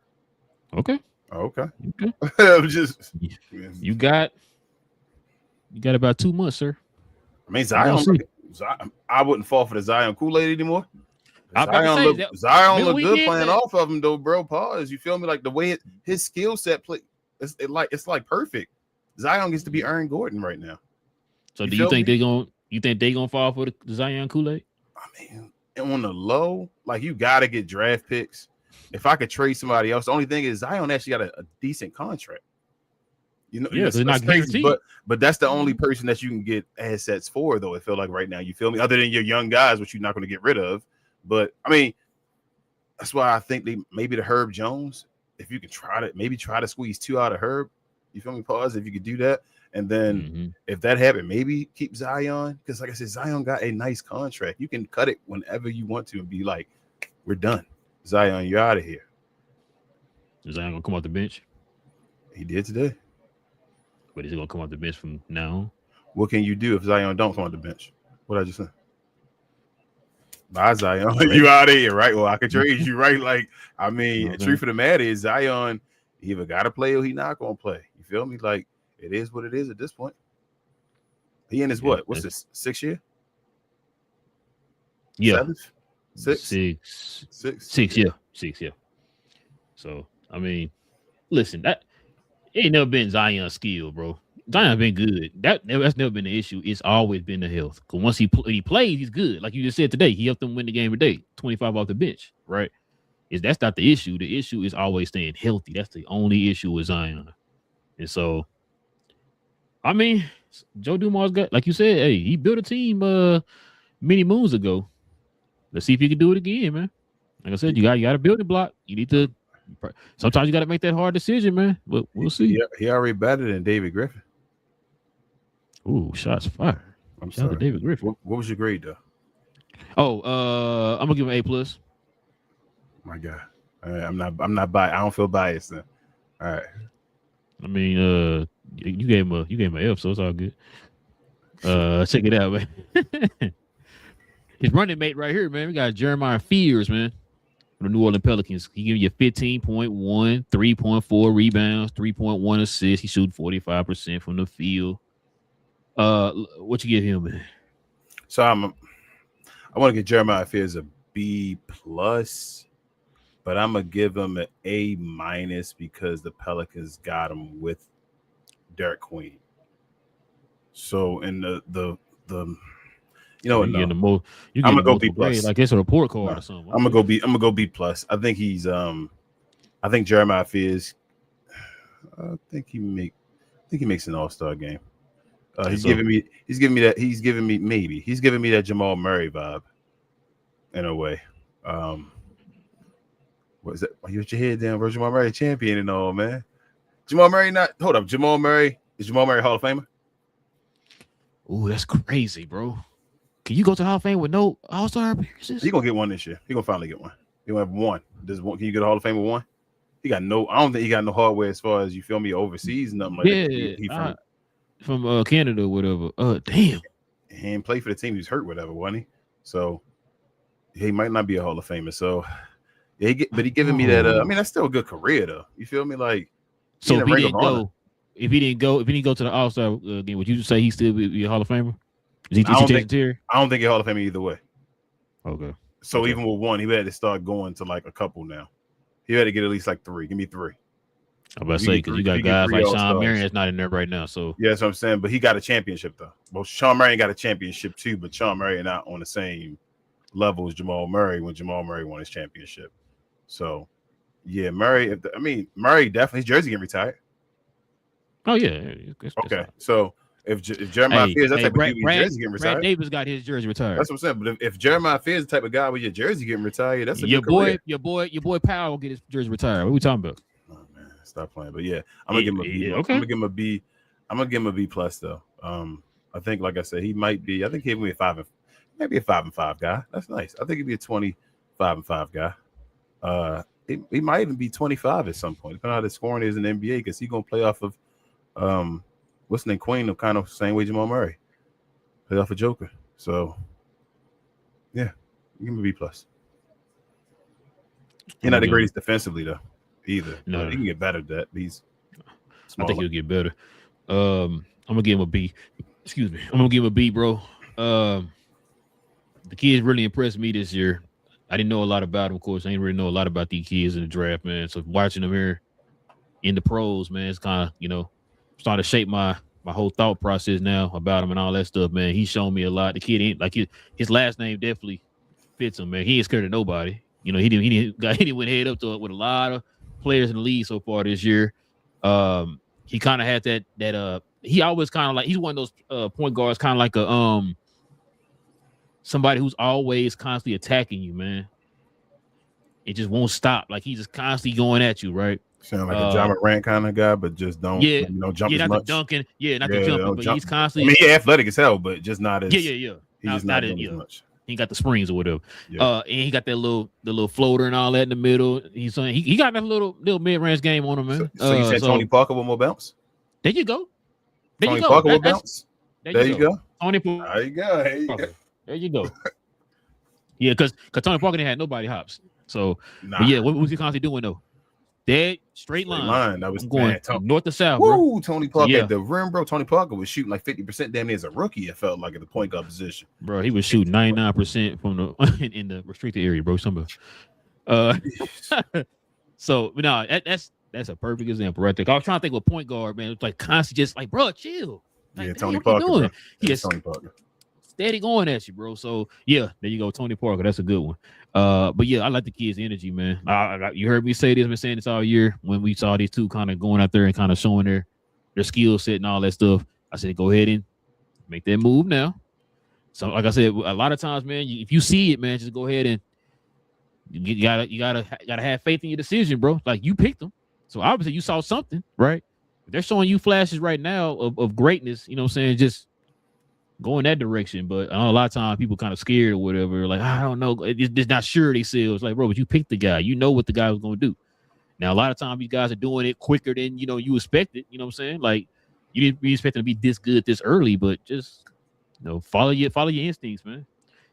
Okay. Okay. You got about 2 months, sir. I mean, Zion. I wouldn't fall for the Zion Kool-Aid anymore. Zion look good playing off of him though, bro. Pause. You feel me? Like the way his skill set play, it's like perfect. Zion gets to be Aaron Gordon right now. So do you think they're gonna fall for the Zion Kool-Aid? I mean, on the low, like you gotta get draft picks. If I could trade somebody else, the only thing is Zion actually got a decent contract. They're not crazy, but that's the only person that you can get assets for, though. I feel like right now, you feel me? Other than your young guys, which you're not going to get rid of. But I mean, that's why I think maybe the Herb Jones. If you can try to squeeze 2 out of Herb, you feel me? Pause. If you could do that, and then if that happened, maybe keep Zion because, like I said, Zion got a nice contract. You can cut it whenever you want to and be like, "We're done, Zion. You're out of here." Is Zion gonna come off the bench? He did today. But is he gonna come off the bench from now on? What can you do if Zion don't come off the bench? What I just said? Bye, Zion. You out of here, right? Well, I could trade you, right? Like, I mean, the truth of the matter is Zion, he either got to play or he not gonna play. You feel me? Like, it is what it is at this point. He in his what? What's this? 6th year? Yeah. 7th? 6? 6. Yeah. 6. Yeah. So I mean, listen, that ain't never been Zion's skill, bro. Zion been good. That's never been the issue. It's always been the health. Because once he plays, he's good. Like you just said today, he helped them win the game today. 25 off the bench, right? That's not the issue. The issue is always staying healthy. That's the only issue with Zion. And so I mean, Joe Dumars got, like you said, hey, he built a team many moons ago. Let's see if he can do it again, man. Like I said, you got to build a block. You need to. Sometimes you got to make that hard decision, man. But we'll see. He already better than David Griffin. Ooh, shots fired. I'm Shout out sorry, to David Griffin. What was your grade though? Oh, I'm gonna give him A+. My God, I'm not biased. I don't feel biased then. All right. I mean, you gave him an F, so it's all good. Check it out, man. His running mate right here, man. We got Jeremiah Fears, man. The New Orleans Pelicans. He give you 15.1, 3.4 rebounds, 3.1 assists. He shooting 45% from the field. What you give him, man? So I want to give Jeremiah Fears a B+, but I'm gonna give him an A- because the Pelicans got him with Derek Queen. So in the you know what? No. I'm gonna go B+. Like it's a report card or something. I'm gonna go B+. I think he's I think Jeremiah Fears. I think he makes an All-Star game. He's giving me that Jamal Murray vibe in a way. What is that? You put your head down, bro. Jamal Murray champion and all, man. Jamal Murray Jamal Murray Hall of Famer? Ooh, that's crazy, bro. Can you go to Hall of Fame with no All-Star appearances? He gonna get one this year. He gonna finally get one. He gonna have one. Can you get a Hall of Fame with one? I don't think he got no hardware as far as, you feel me, overseas, nothing like that. He from Canada or whatever. Damn. He didn't play for the team. He was hurt, whatever, wasn't he? So he might not be a Hall of Famer. So yeah, he giving me that. I mean, that's still a good career though. You feel me? Like, so if he didn't go to the All-Star game, would you say he still be a Hall of Famer? I don't think he's Hall of Famer either way. Okay. So even with one, he had to start going to like a couple now. He had to get at least like 3. Give me 3. I'm about to say, because you got guys like Sean Marion that's not in there right now. So yeah, that's what I'm saying. But he got a championship though. Well, Sean Marion got a championship too, but Sean Marion not on the same level as Jamal Murray when Jamal Murray won his championship. So yeah, Murray. Murray definitely, his jersey getting retired. Oh yeah. Okay, so if Jeremiah Fears, that's type of dude, his jersey getting retired. Brad Davis got his jersey retired. That's what I'm saying. But if Jeremiah Fears is the type of guy with your jersey getting retired, that's a your good career. Your boy Powell will get his jersey retired. What are we talking about? Oh man, stop playing. But yeah, I'm gonna give him a B. Okay. I'm gonna give him a B. I'm gonna give him a B+ though. I think, like I said, he might be. I think he'll be a 5 and 5 guy. That's nice. I think he'd be a 25 and 5 guy. He might even be 25 at some point, depending on how the scoring is in the NBA, because he's gonna play off of what's the name, Queen, of kind of same way Jamal Murray play off of Joker. So yeah, give him a B+. He's not the greatest defensively though, either. No, he can get better at that. He's smaller. I think he'll get better. I'm gonna give him a B. Excuse me. I'm gonna give him a B, bro. The kids really impressed me this year. I didn't know a lot about him, of course. I didn't really know a lot about these kids in the draft, man. So watching them here in the pros, man, it's kind of, starting to shape my whole thought process now about him and all that stuff, man. He's shown me a lot. The kid ain't like his last name definitely fits him, man. He ain't scared of nobody. He didn't went head up to it with a lot of players in the league so far this year. He kind of had that he always kind of like, he's one of those point guards, kind of like a somebody who's always constantly attacking you, man. It just won't stop. Like, he's just constantly going at you, right? Sound like a John Morant kind of guy, but just don't jump as much. Not the jumping, but he's constantly. I mean, he's athletic as hell, but just not as. Yeah. He's just not doing as much. He got the springs or whatever. Yeah. And he got the little floater and all that in the middle. He got that little mid-range game on him, man. So you said Tony Parker with more bounce? There you go. Tony Parker with bounce? There you go. Tony Parker. There you go. There you go. Yeah, because Tony Parker didn't have nobody hops. So, but yeah, what was he constantly doing though? Dead straight line. That was going north to south. Woo, bro. Tony Parker at the rim, bro. Tony Parker was shooting like 50% damn near as a rookie. It felt like at the point guard position, bro. He was shooting 99% from the in the restricted area, bro. So no, that's a perfect example right there. I was trying to think of a point guard, man. It's like constantly just like, bro, chill. Like, yeah, Tony Parker. He just Tony Parker. Steady going at you, bro. So yeah, there you go, Tony Parker. That's a good one. But yeah, I like the kids' energy, man. You heard me say this, been saying this all year when we saw these two kind of going out there and kind of showing their skill set and all that stuff. I said, go ahead and make that move now. So, like I said, a lot of times, man, if you see it, man, just go ahead and you gotta have faith in your decision, bro. Like you picked them, so obviously you saw something, right? They're showing you flashes right now of greatness. You know what I'm saying? Just go in that direction. But I know a lot of times people kind of scared or whatever. Like I don't know, it's not sure themselves. Like, bro, but you picked the guy. You know what the guy was gonna do. Now a lot of times these guys are doing it quicker than you expected. You know what I'm saying? Like you didn't expect them to be this good this early, but just follow your instincts, man.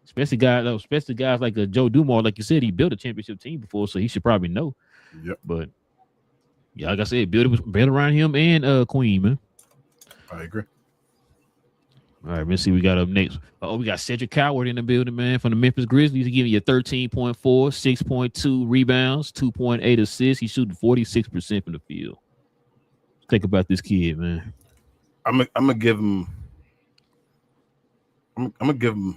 Especially guys like Joe Dumars, like you said, he built a championship team before, so he should probably know. Yep. But yeah, like I said, build around him and Queen, man. I agree. All right, let's see. We got up next. We got Cedric Coward in the building, man, from the Memphis Grizzlies. He's giving you 13.4, 6.2 rebounds, 2.8 assists. He's shooting 46% from the field. Think about this kid, man. I'm gonna give him. I'm gonna give him.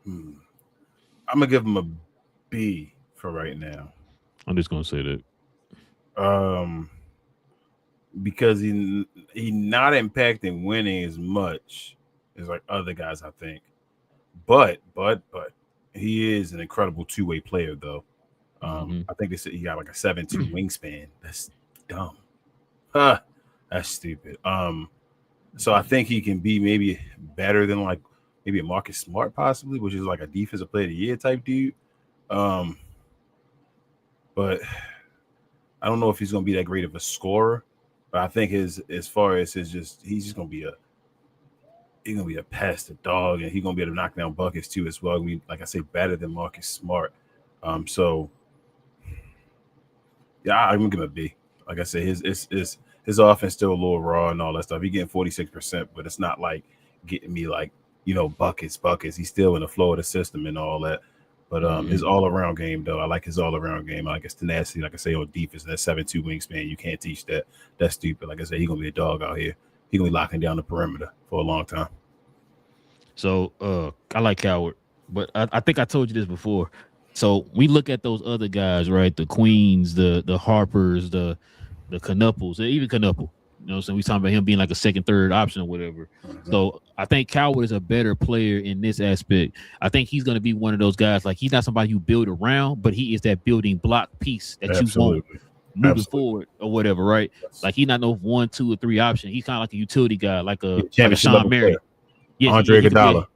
I'm gonna give him a B for right now. I'm just gonna say that. Because he not impacting winning as much as like other guys, I think. But he is an incredible two-way player, though. I think they said he got like a 7'2" wingspan. That's dumb. That's stupid. So I think he can be maybe better than like maybe a Marcus Smart possibly, which is like a defensive player of the year type dude. But I don't know if he's gonna be that great of a scorer. But I think he's just gonna be a pest, a dog, and he's gonna be able to knock down buckets too as well. Like I say, better than Marcus Smart. So yeah, I'm gonna give him a B. Like I said, his offense still a little raw and all that stuff. He's getting 46%, but it's not like getting me like buckets. He's still in the flow of the system and all that. But his all-around game, though, I like his all-around game. I like his tenacity, like I say, on defense. That 7'2" wingspan, you can't teach that. That's stupid. Like I said, he's going to be a dog out here. He's going to be locking down the perimeter for a long time. So I like Coward, but I think I told you this before. So we look at those other guys, right? The Queens, the Harpers, the Knupples, even Knuckle. You know what I'm saying? We talking about him being like a second, third option or whatever. So I think Coward is a better player in this aspect. I think he's going to be one of those guys. Like he's not somebody you build around, but he is that building block piece that you want moving forward or whatever, right? Like he's not no 1, 2, or 3 option. He's kind of like a utility guy, like a Sean Marion. Yes, Andre Iguodala.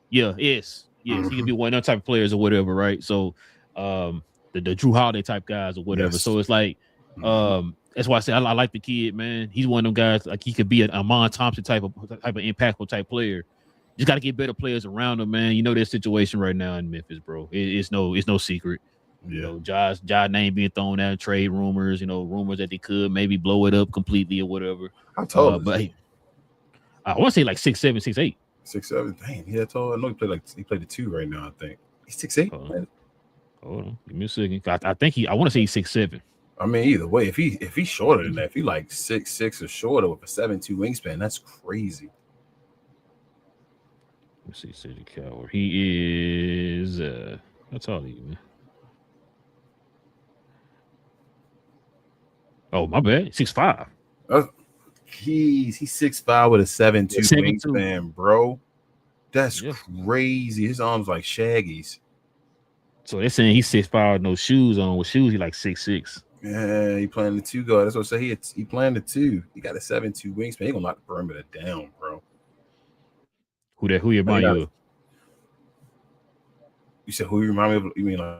Yes. He can be one of those type of players or whatever, right? So the Drew Holiday type guys or whatever. Yes. So it's like that's why I say I like the kid, man. He's one of them guys, like he could be a Amon Thompson type of impactful type player. Just got to get better players around him, man. You know their situation right now in Memphis, bro. It's no secret. Yeah. Josh name being thrown out in trade rumors, rumors that they could maybe blow it up completely or whatever. How tall is he? I want to say like 6'7", 6'8". 6'7". Dang, he that tall. I know he played the 2 right now, I think. He's 6'8". Hold on. Give me a second. I want to say he's 6'7". I mean, either way, if he's shorter than that, if he like 6'6" or shorter with a 7'2" wingspan, that's crazy. Let's see, Cedric Coward. He is how tall are you, man? Oh, my bad. 6'5". He's 6'5" with a 7'2" wingspan, bro. That's crazy. His arms like Shaggy's. So they're saying he's 6'5" with no shoes on. With shoes, he like 6'6". Yeah, he playing the 2 guard. That's what I say. He playing the 2. He got a 7'2" wingspan. He gonna knock the perimeter down, bro. Who you remind you of? You said who you remind me of? You mean like?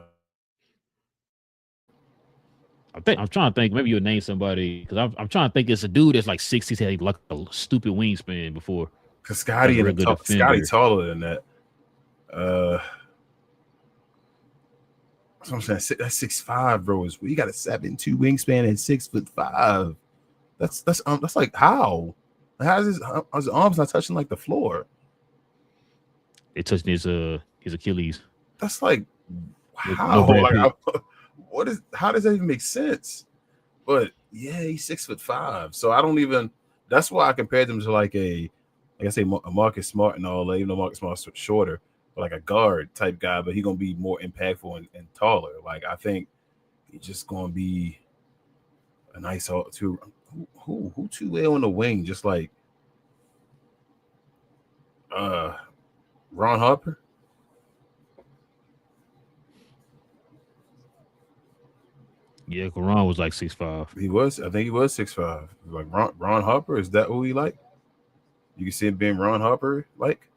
I'm trying to think. Maybe you'll name somebody because I'm trying to think. It's a dude that's like 6'6", had like a stupid wingspan before. Cause Scotty taller than that. So I'm saying that's 6'5", bro. He got a 7'2" wingspan and 6'5". That's like how? How's his arms not touching like the floor? They touching his Achilles. That's like how? How does that even make sense? But yeah, he's 6'5". So I don't even. That's why I compared him to like a Marcus Smart and all that. Even though Marcus Smart's shorter, but like a guard type guy, but he's gonna be more impactful and taller. Like I think he's just gonna be a nice two. Who 2L on the wing? Just like Ron Harper. Yeah, Karan was like 6'5". He was. I think he was 6'5". Like Ron Harper. Is that who he like? You can see him being Ron Harper. Like,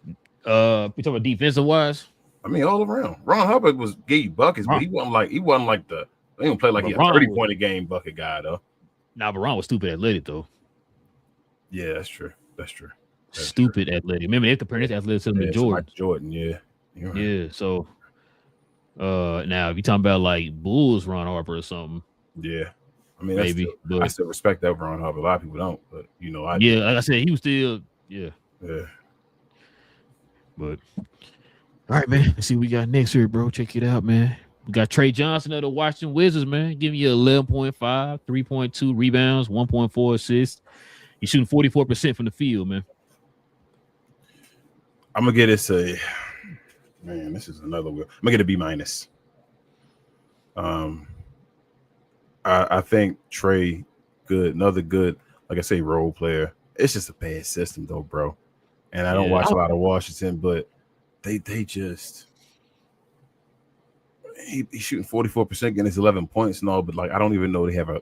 We talking about defensive wise. I mean, all around. Ron Harper gave you buckets, but he wasn't like the. They don't play like he a 30-point a game bucket guy though. Nah, but Ron was stupid athletic though. Yeah, that's true. That's stupid athletic. Remember they compared his athleticism to Jordan. Jordan, yeah. Right. Yeah. So, now if you talking about like Bulls Ron Harper or something, yeah. I mean, maybe. I still respect that Ron Harper. A lot of people don't, but you know, like I said, he was still, yeah. But all right, man. Let's see what we got next here, bro. Check it out, man. We got Trey Johnson of the Washington Wizards, man. Giving you 11.5, 3.2 rebounds, 1.4 assists. He's shooting 44% from the field, man. I'm gonna get this this is another one. I'm gonna get a B-. I think Trey another good, like I say, role player. It's just a bad system though, bro. And I don't watch a lot of Washington, but they just he's shooting 44%, getting his 11 points and all, but like I don't even know they have a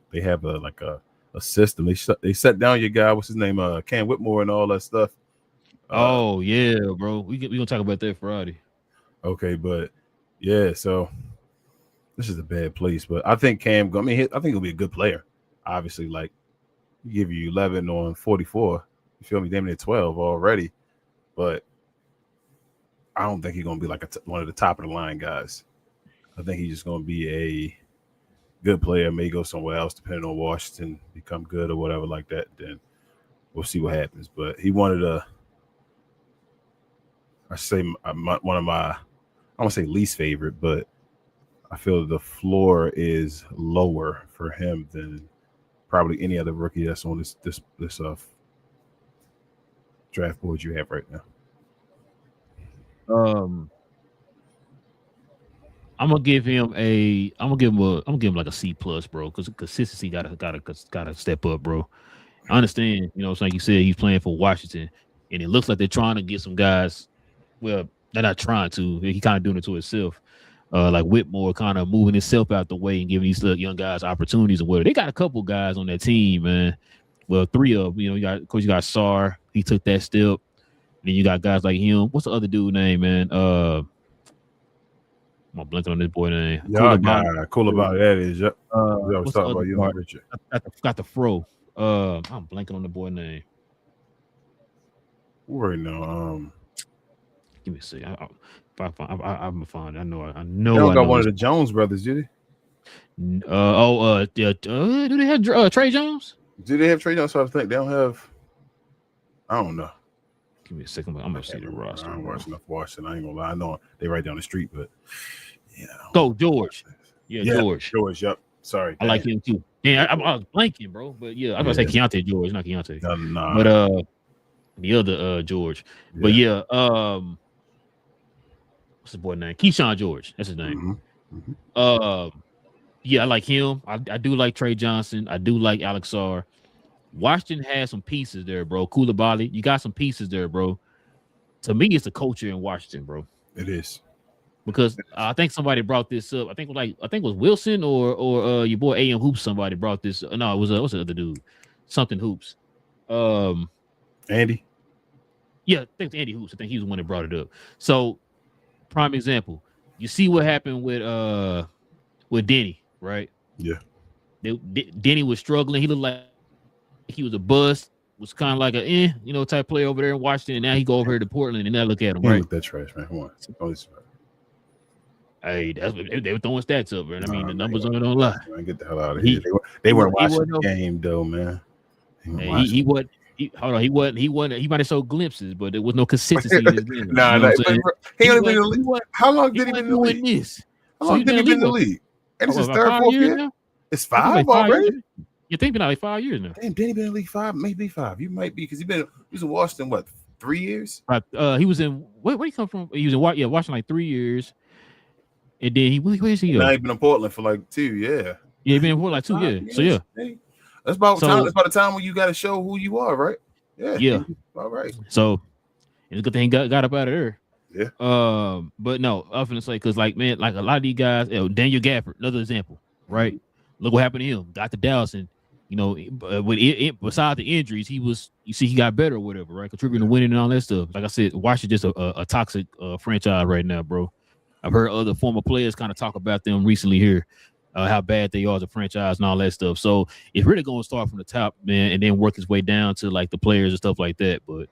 system. They set down your guy, what's his name, Cam Whitmore and all that stuff. Yeah, bro. We gonna talk about that Friday. Okay, but yeah, so this is a bad place, but I think Cam. I think he'll be a good player. Obviously, like he give you 11 on 44. You feel me? Damn near 12 already, but I don't think he's gonna be like one of the top of the line guys. I think he's just gonna be a good player. May go somewhere else, depending on Washington, become good or whatever like that. Then we'll see what happens. But he wanted one of my, I won't say least favorite, but I feel the floor is lower for him than probably any other rookie that's on this draft board you have right now. I'm gonna give him like a C plus, bro, because consistency gotta step up, bro. I understand, it's like you said, he's playing for Washington, and it looks like they're trying to get some guys. Well, they're not trying to. He kind of doing it to himself. Like Whitmore kind of moving himself out the way and giving these young guys opportunities and whatever. They got a couple guys on that team, man. Well, 3 of them. You got Sarr. He took that step. Then you got guys like him. What's the other dude name, man? I'm blanking on this boy name. Cool about that is. Yep. I was talking about you, Richard. Got the fro. I'm blanking on the boy name. Right now, give me a second. I'm gonna find it. I know. They don't got one of the Jones brothers, do they? Do they have Trey Jones? Do they have Trey Jones? So I think they don't have. I don't know. Give me a second. I'm gonna see the roster. I don't watch enough Washington. I ain't gonna lie. I know they right down the street, but Go George. Yeah, George. George. Yep. Sorry. I like him too. Yeah, I was blanking, bro. But yeah, I was gonna say Keontae George, not Keontae. Nah. But the other George. Yeah. But yeah, what's his boy name? Keyshawn George. That's his name. Mm-hmm. Yeah, I like him. I do like Trey Johnson. I do like Alex Sarr. Washington has some pieces there, bro. Koulibaly, you got some pieces there, bro. To me, it's the culture in Washington, bro. It is. Because I think somebody brought this up. I think it was Wilson or your boy AM Hoops. Somebody brought this. No, it was what's the other dude? Something Hoops. Andy. Yeah, I think it's Andy Hoops. I think he's the one that brought it up. So, prime example. You see what happened with Denny, right? Yeah. Denny was struggling. He looked like he was a bust. Was kind of like a type player over there in Washington. And now he go over here to Portland, and now look at him. Right? Look that trash, man. Come on. Hey, that's what they were throwing stats up, man. I mean, the numbers don't lie. Man, get the hell out of here. They weren't watching the game, though, man. He wasn't. He might have showed glimpses, but there was no consistency in his game. He only been in the league. How long did he been in the league? This? How long did he been in the league? And it's his third, 4th year now? It's 5 already? You think been like 5 years now? Damn, Denny been in the league 5, maybe 5. You might be because he was in Washington, what, 3 years? He was in where he come from? He was in Washington like 3 years. And then where's he? Now he been in Portland for like 2, yeah. Yeah, been for like 2 years. So yeah. That's about So- time. That's about the time when you got to show who you are, right? Yeah. All right. So it's a good thing he got up out of there. Yeah. But no, I was gonna say because like man, like a lot of these guys, Daniel Gafford, another example, right? Look what happened to him. Got to Dallas, and you know, besides the injuries, he got better or whatever, right? Contributing to winning and all that stuff. Like I said, Washington's just a toxic franchise right now, bro. I've heard other former players kind of talk about them recently here, how bad they are as a franchise and all that stuff. So it's really going to start from the top, man, and then work its way down to like the players and stuff like that. But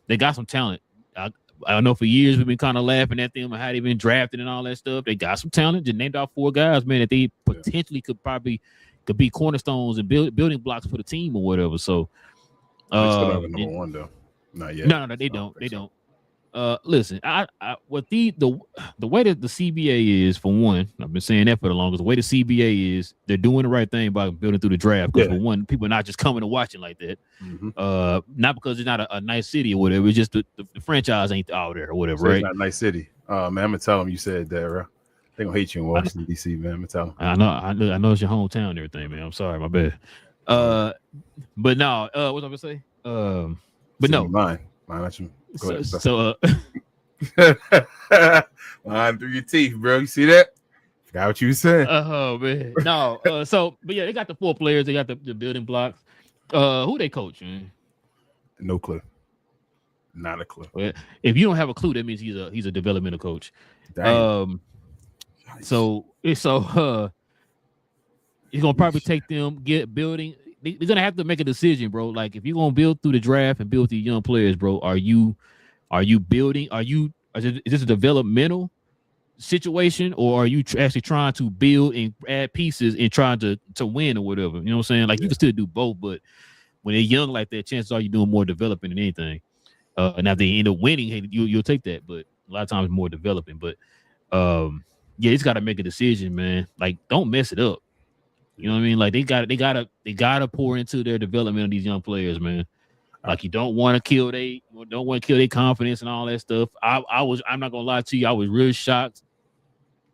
they got some talent. I know for years we've been kind of laughing at them and how they've been drafted and all that stuff. They got some talent. Just named out 4 guys, man, that they potentially could be cornerstones and building blocks for the team or whatever. So, They still have a number 1 though. Not yet. No, they don't. They don't. Listen, what the way that the CBA is, for one, I've been saying that for the longest. The way the CBA is, they're doing the right thing by building through the draft. Because for one, people are not just coming to watching like that. Not because it's not a nice city or whatever. It's just the franchise ain't out there or whatever, So right? it's not a nice city. Man, I'm gonna tell them you said that, bro. They gonna hate you in Washington D.C., man. I'm gonna tell them. I know it's your hometown and everything, man. I'm sorry, my bad. But no, what was I gonna say? But no, mine. Go ahead. So line through your teeth, bro. You see that? Forgot what you were saying. Oh man, no. But yeah, they got the 4 players. They got the building blocks. Who they coach, man? No clue. Not a clue. Well, if you don't have a clue, that means he's a developmental coach. Dang. So he's gonna probably take them building. They're gonna have to make a decision, bro. Like if you're gonna build through the draft and build with these young players, bro, are you building? Is this a developmental situation, or are you actually trying to build and add pieces and trying to win or whatever? You know what I'm saying? Like you can still do both, but when they're young like that, chances are you're doing more developing than anything. And if they end up winning, hey, you'll take that. But a lot of times more developing. But yeah, it's got to make a decision, man. Like don't mess it up. You know what I mean? Like they gotta pour into their development of these young players, man. Like you don't want to kill their confidence and all that stuff. I'm not gonna lie to you, I was really shocked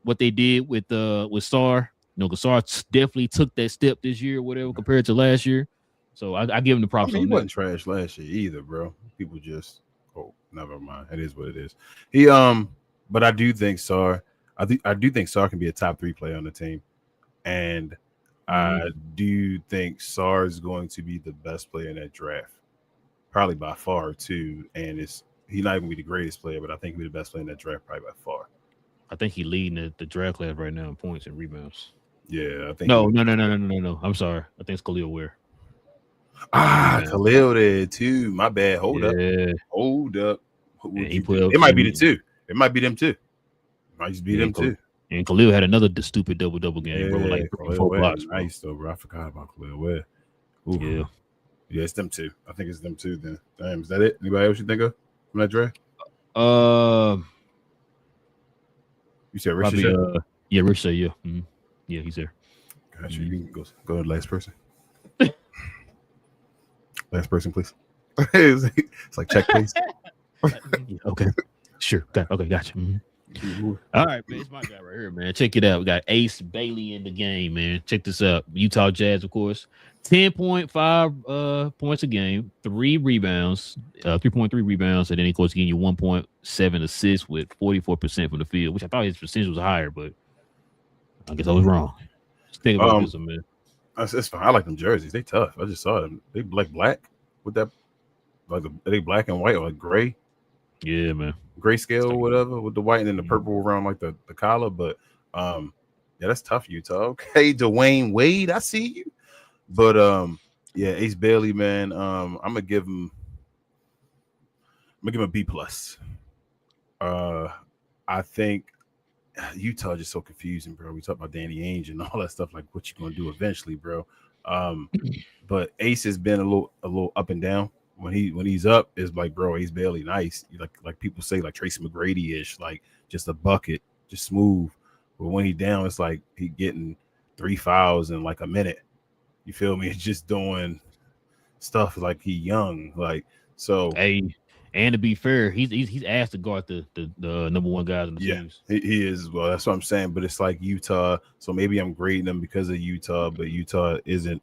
what they did with Sarr. You know, because Sarr definitely took that step this year or whatever compared to last year. So I give him the props. He wasn't trash last year either, bro. People just never mind. It is what it is. But I do think Sarr. I do think Sarr can be a top 3 player on the team, and I do think Sarr is going to be the best player in that draft, probably by far too. And he's not even be the greatest player, but I think he'll be the best player in that draft, probably by far. I think he's leading the draft class right now in points and rebounds. Yeah, I think. No. I'm sorry. I think it's Khalil Ware. Khalil did too. My bad. Hold up. Yeah, it might be the 2. It might be them 2. It might just be them 2. And Khalil had another stupid double game, bro. Like 4 blocks. Nice though, bro. I forgot about Khalil Ware. Yeah, it's them 2. I think it's them 2. Then, damn, is that it? Anybody else you think of from that draft? You said Rich. Yeah, Rich said yeah. Mm-hmm. Yeah, he's there. Gotcha. You can go to the last person. Last person, please. It's like check, please. Okay, sure. Okay, gotcha. Mm-hmm. All right, man. It's my guy right here, man. Check it out. We got Ace Bailey in the game, man. Check this out. Utah Jazz, of course. 10.5 points a game, 3 rebounds, 3.3 rebounds, and then of course getting you 1.7 assists with 44% from the field, which I thought his percentage was higher, but I guess I was wrong. Just think about this one, man. It's fine. I like them jerseys. They tough. I just saw them. They black with that, like are they black and white or like gray? Yeah, man. Grayscale or whatever with the white and then the purple around like the collar. But yeah, that's tough, Utah. Okay, Dwayne Wade, I see you. But yeah, Ace Bailey, man. I'm gonna give him a B+. I think Utah just so confusing, bro. We talk about Danny Ainge and all that stuff, like what you gonna do eventually, bro. But Ace has been a little up and down. When he's up, it's like, bro, Ace Bailey, nice. Like people say, like Tracy McGrady-ish, like just a bucket, just smooth. But when he's down, it's like he getting 3 fouls in like a minute. You feel me? It's just doing stuff like he young, like so. Hey, And to be fair, he's asked to guard the number one guys on the teams. He is as well. That's what I'm saying. But it's like Utah, so maybe I'm grading them because of Utah, but Utah isn't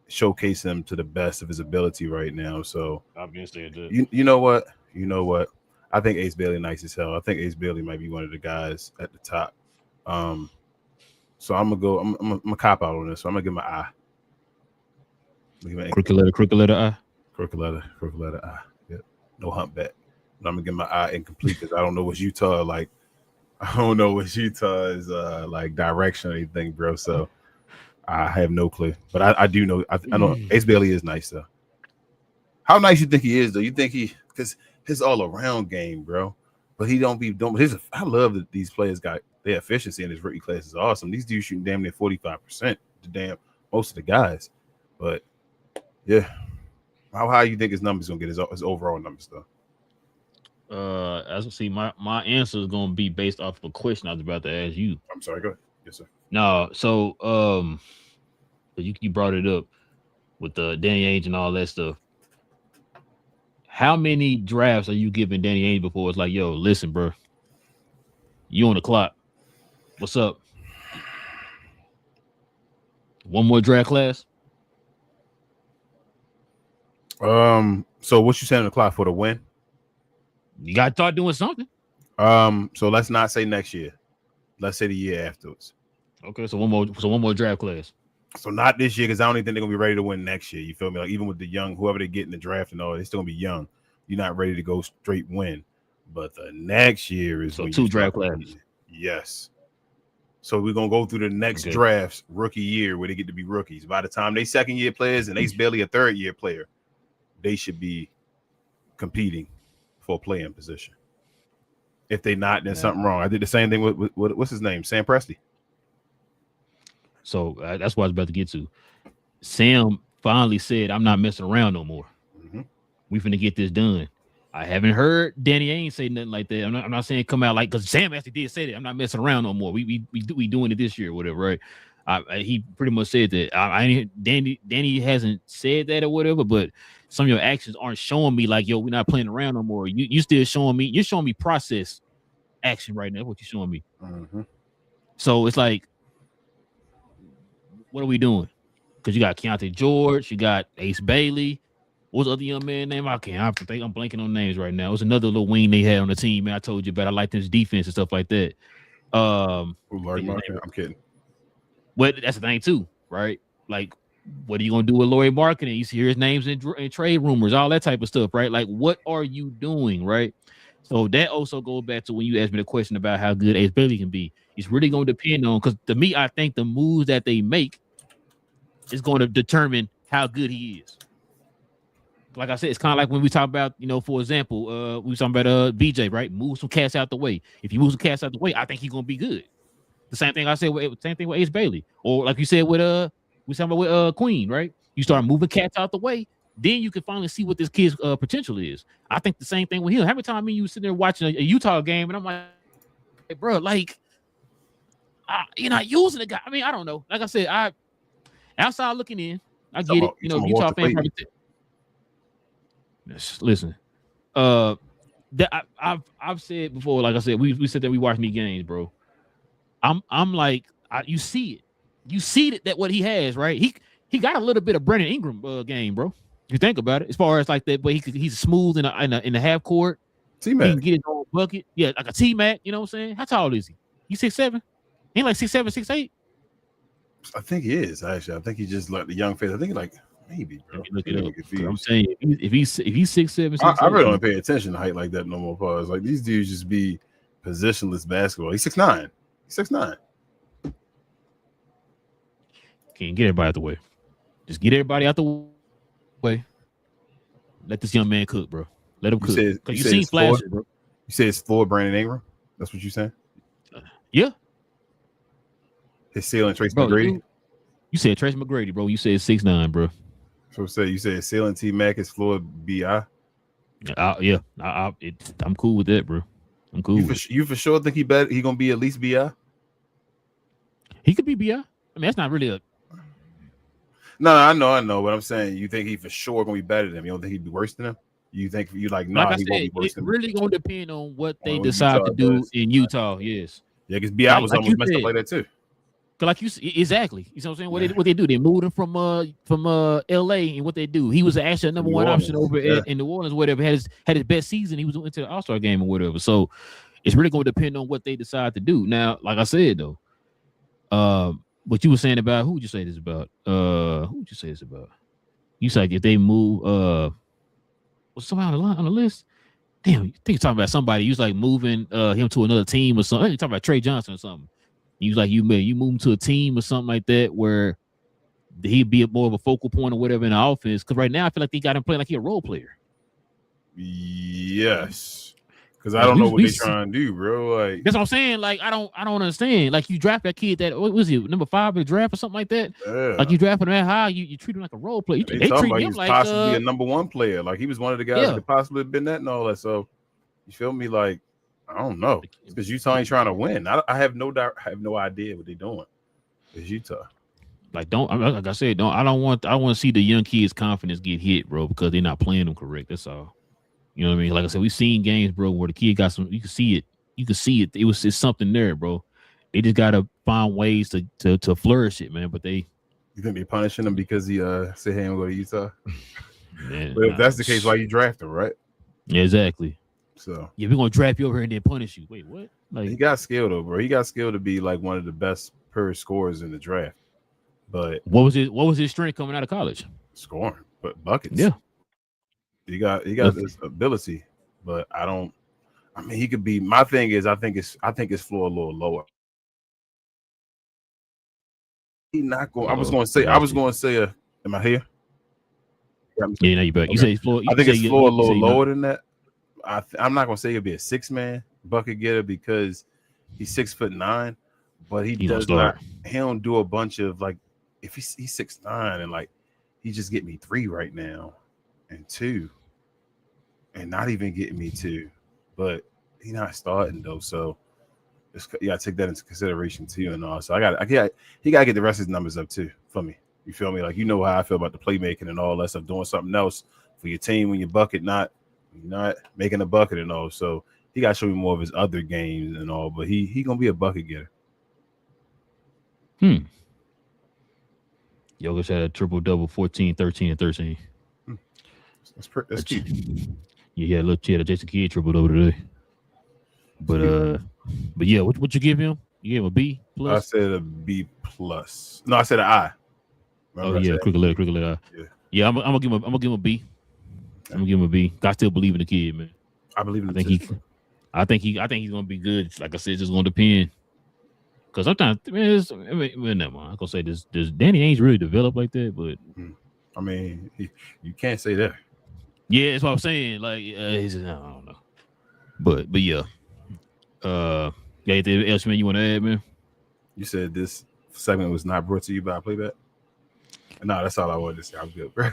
showcasing him to the best of his ability right now. So Obviously, it did. You know what? I think Ace Bailey nice as hell. I think Ace Bailey might be one of the guys at the top. So I'm gonna cop out on this. So I'm gonna give him an I. Crooked letter I. Crooked letter I. Yep. No humpback. But I'm gonna give him an I incomplete because I don't know what Utah like. I don't know what Utah is like direction or anything, bro. So I have no clue. But I do know. I know Ace Bailey is nice though. How nice you think he is though? You think because his all around game, bro. But he don't. I love that these players got their efficiency in his rookie class is awesome. These dudes shooting damn near 45%. Most of the guys. But yeah, how high you think his numbers gonna get his overall numbers though? As I see, my answer is gonna be based off of a question I was about to ask you. I'm sorry, go ahead. Yes, sir. No, so you brought it up with the Danny Ainge and all that stuff. How many drafts are you giving Danny Ainge before it's like, yo, listen, bro, you on the clock? What's up? One more draft class? So what you saying on the clock for the win? You got to start doing something. So let's not say next year. Let's say the year afterwards. Okay, so one more draft class. So not this year because I don't even think they're gonna be ready to win next year. You feel me? Like even with the young, whoever they get in the draft and all, they're still gonna be young. You're not ready to go straight win. But the next year is so when 2 draft classes. Yes. So we're gonna go through the next drafts rookie year where they get to be rookies. By the time they second year players and Ace Bailey a third year player, they should be competing for a playing position. If they not, then something wrong. I did the same thing with what's his name, Sam Presti. So that's what I was about to get to. Sam finally said, "I'm not messing around no more. Mm-hmm. We finna get this done." I haven't heard Danny Ainge say nothing like that. I'm not saying come out like because Sam actually did say that. I'm not messing around no more. We doing it this year, or whatever, right? He pretty much said that. Danny hasn't said that or whatever, but some of your actions aren't showing me like, yo, we're not playing around no more. You still showing me. You're showing me process action right now. What you're showing me. Mm-hmm. So it's like, what are we doing? Because you got Keontae George, you got Ace Bailey. What's the other young man name? I'm blanking on names right now. It was another little wing they had on the team, man. I told you about. I liked his defense and stuff like that. Larry Market? I'm kidding. Well, that's the thing too, right? Like, what are you gonna do with Laurie Marketing? You see his names in trade rumors, all that type of stuff, right? Like, what are you doing, right? So that also goes back to when you asked me the question about how good Ace Bailey can be. It's really going to depend on, because to me, I think the moves that they make is going to determine how good he is. Like I said, it's kind of like when we talk about, for example, we were talking about BJ, right? Move some cats out the way. If you move some cats out the way, I think he's going to be good. The same thing I said with Ace Bailey, or like you said with we talking about with Queen, right? You start moving cats out the way, then you can finally see what this kid's potential is. I think the same thing with him. How many times me and you sitting there watching a Utah game, and I'm like, hey, bro, like, you're not using the guy. I mean, I don't know. Like I said, outside looking in, I get it. Utah fan probably. Listen, that I've said before. Like I said, we said that we watch me games, bro. I'm like, you see it. You see that what he has, right? He got a little bit of Brandon Ingram game, bro. You think about it, as far as like that, but he's smooth in the half court. T-Mac. He can get his own bucket. Yeah, like a T-Mac. You know what I'm saying? How tall is he? He's 6'7". He ain't like 6'7", 6'8". I think he is actually. I think he just like the young face. I think like maybe, bro. Look it up. I'm saying if he's 6'7", 6'8", I really don't pay attention to height like that no more. Pause. Like these dudes just be positionless basketball. He's 6'9". He's 6'9". Can't get everybody out the way. Just get everybody out the way. Let this young man cook, bro. Let him cook. Because you seen flashes, bro. You say it's for Brandon Ingram? That's what you saying? Yeah. His ceiling, Tracy McGrady? You said Tracy McGrady, bro. You said 6'9", bro. So you said ceiling T-Mac is floor B.I.? Yeah. I'm cool with that, bro. I'm cool. You for sure think he gonna be at least B.I.? He could be B.I. I mean, that's not really a... No, I know. But I'm saying you think he for sure gonna be better than him. You don't think he'd be worse than him? You think you like, Like nah, I he won't said, be worse it's than really gonna depend on what they what decide Utah to do does. in Utah. Yes, Yeah, because B.I. was like almost you messed up said, like that too. like exactly. You know what I'm saying? Yeah. What they do? They moved him from L.A. and what they do? He was actually a number New one option Orleans, over yeah. in New Orleans, whatever. Had his best season. He was into the All-Star game or whatever. So it's really gonna depend on what they decide to do. Now, like I said though, what you were saying about who would you say this about? Who would you say this about? You said if they move was somebody on the list? Damn, you think you're talking about somebody. You was like moving him to another team or something. You're talking about Trey Johnson or something. You was like you move him to a team or something like that where he'd be more of a focal point or whatever in the offense. Because right now I feel like they got him playing like he's a role player. Yes. Because I Like don't know what they're trying to do, bro. Like that's what I'm saying. Like I don't understand. Like you draft that kid that what was he number 5 in the draft or something like that. yeah. Like you draft him that high, you treat him like a role player. They They talking treat about he him was like possibly a number 1 player. Like he was one of the guys that could possibly have been that and all that. So you feel me? Like I don't know. Because Utah ain't trying to win. I have no idea what they're doing. It's Utah. Like like I said, I want to see the young kids' confidence get hit, bro, because they're not playing them correct. That's all. You know what I mean? Like I said, we've seen games, bro, where the kid got some. You can see it. It's something there, bro. They just gotta find ways to flourish it, man. But you think they're punishing him because he said he ain't go to Utah? Man, but if that's the case, why you draft him, right? Yeah, exactly. So yeah, we're gonna draft you over here and then punish you. Wait, what? Like he got skill though, bro. He got skill to be like one of the best per scorers in the draft. But what was his strength coming out of college? Scoring, but buckets. Yeah. He got this ability, but I mean, he could be. My thing is, I think his floor a little lower. He not going. I was going to say. Am I here? Yeah, no, you back. Okay. You say his floor. I think his floor a little lower than that. I'm not going to say he'll be a 6-man bucket getter because he's 6'9", but he does not. He don't do a bunch of like. If he's 6'9" and like he just get me 3 right now and 2. And not even getting me 2, but he's not starting though. So you gotta take that into consideration too, and all. So he gotta get the rest of his numbers up too for me. You feel me? Like you know how I feel about the playmaking and all that stuff, doing something else for your team when your bucket not making a bucket and all. So he gotta show me more of his other games and all. But he gonna be a bucket getter. Jokic had a triple-double, 14, 13, and 13. That's cute. Yeah, look, a Jason Kidd tripled over today. But yeah, what you give him? You gave him a B plus? I said a B plus. No, I said an I. Remember yeah, crooked letter I. Yeah, I'm gonna give him a B. I'm gonna give him a B. I still believe in the kid, man. I believe in I think he's gonna be good. Like I said, it's just gonna depend. Because sometimes, man, never mind. I'm gonna say this Danny Ainge really developed like that, but I mean, you can't say that. Yeah, that's what I'm saying. Like, I don't know, but yeah. Anything else, man? You want to add, man? You said this segment was not brought to you by Playback. No, that's all I wanted to say. I'm good, bro.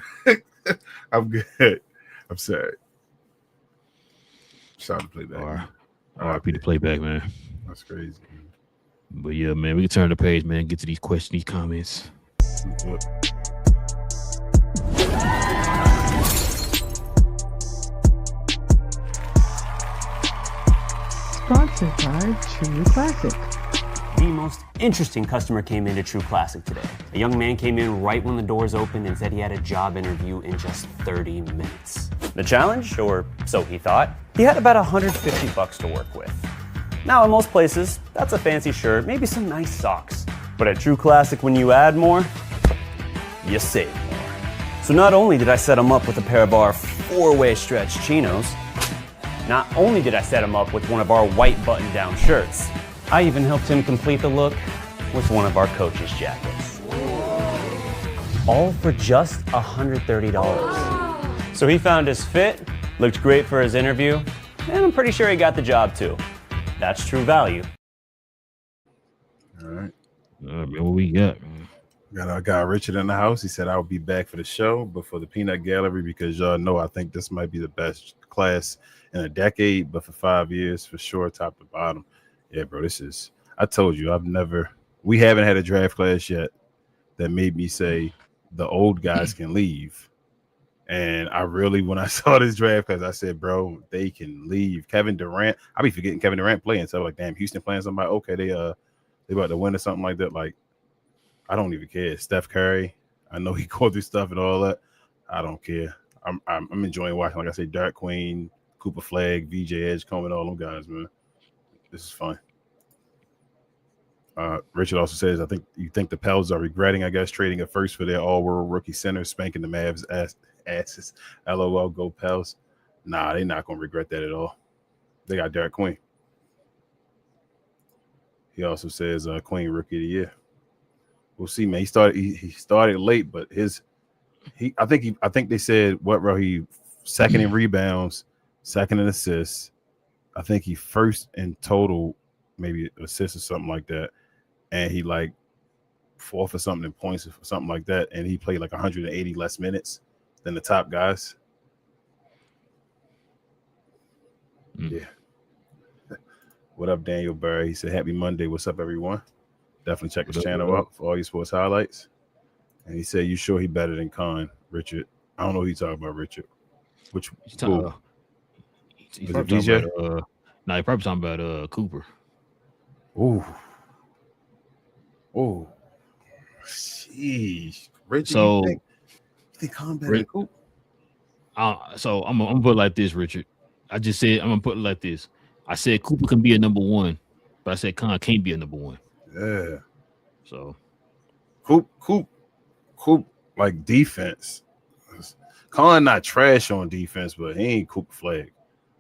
I'm good. I'm sorry. Shout out to Playback. All right, the Playback, man. That's crazy. Man. But yeah, man, we can turn the page, man. Get to these questions, these comments. Sponsored by True Classic. The most interesting customer came into True Classic today. A young man came in right when the doors opened and said he had a job interview in just 30 minutes. The challenge, or so he thought, he had about $150 to work with. Now, in most places, that's a fancy shirt, maybe some nice socks. But at True Classic, when you add more, you save more. So not only did I set him up with a pair of our 4-way stretch chinos, not only did I set him up with one of our white button-down shirts, I even helped him complete the look with one of our coach's jackets. All for just $130. So he found his fit, looked great for his interview, and I'm pretty sure he got the job too. That's true value. All right. Man, what we got? I got Richard in the house. He said I would be back for the show, but for the Peanut Gallery, because y'all know I think this might be the best class in a decade, but for 5 years, for sure, top to bottom. Yeah, bro, I told you, we haven't had a draft class yet that made me say the old guys can leave. And I really, when I saw this draft, because I said, bro, they can leave Kevin Durant. I be forgetting Kevin Durant playing. So like, damn, Houston playing somebody. Okay, they about to win or something like that. Like, I don't even care. Steph Curry, I know he going through stuff and all that. I don't care. I'm enjoying watching. Like I said, Derek Queen, Cooper Flag, VJ Edgecombe, and all them guys, man. This is fun. Richard also says, I think you think the Pels are regretting, I guess, trading a first for their all-world rookie center, spanking the Mavs asses. LOL, go Pels. Nah, they're not going to regret that at all. They got Derek Queen. He also says Queen rookie of the year. We'll see, man. He started late, but I think they said he second in rebounds, second in assists. I think he first in total, maybe assists or something like that. And he like fourth or something in points or something like that. And he played like 180 less minutes than the top guys. Yeah. What up, Daniel Barry? He said, happy Monday. What's up, everyone? Definitely check his channel out for all your sports highlights. And he said, you sure he better than Khan, Richard? I don't know who you talking about, Richard. Which he's probably talking about, he probably talking about Cooper. Oh, sheesh. Richard, so you think Khan better than Cooper? So I'm gonna put it like this, Richard. I just said I'm gonna put it like this. I said Cooper can be a number one, but I said Khan can't be a number one. Yeah. So Coop, like defense. Khan not trash on defense, but he ain't Coop Flag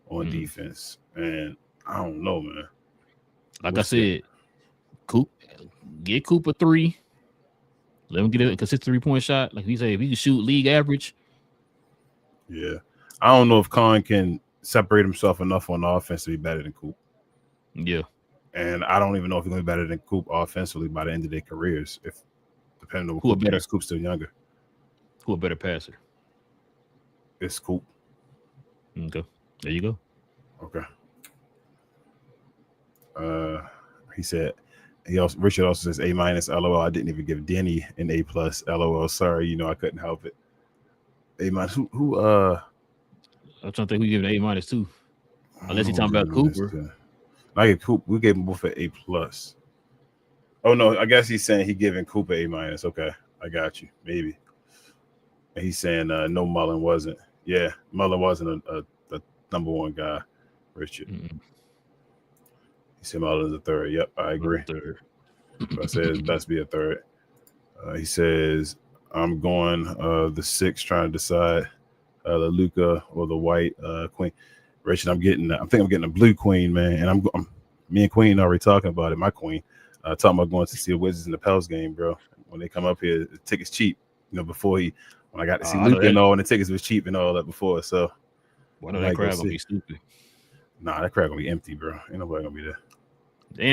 on defense. And I don't know, man. Like I said, get Cooper 3. Let him get a consistent 3-point shot. Like he said, if he can shoot league average. Yeah. I don't know if Khan can separate himself enough on offense to be better than Coop. Yeah. And I don't even know if he's going to be better than Coop offensively by the end of their careers, if depending on who better. Coop's still younger. Who a better passer? It's Coop. Okay. There you go. Okay. He said Richard also says A-, LOL. I didn't even give Denny an A+, LOL. Sorry, I couldn't help it. A-. Who I'm trying to think who gave an A- too. Unless he's talking about Cooper. I gave Cooper. We gave him both an A+. Oh no, I guess he's saying he giving Cooper A-. Okay, I got you. Maybe. And he's saying no, Mullen wasn't. Yeah, Mullen wasn't a number one guy, Richard. Mm-hmm. He said Mullen's a third. Yep, I agree. Third. I said it's best to be a third. He says I'm going the 6, trying to decide the Luka or the white queen. Richard, I think I'm getting a blue queen, man. And me and Queen already talking about it. My queen, talking about going to see the Wizards in the Pels game, bro. When they come up here, the tickets cheap. Before when I got to see Luka and all, and the tickets was cheap and all that before. So, why know that crowd gonna be stupid? Nah, that crowd gonna be empty, bro. Ain't nobody gonna be there.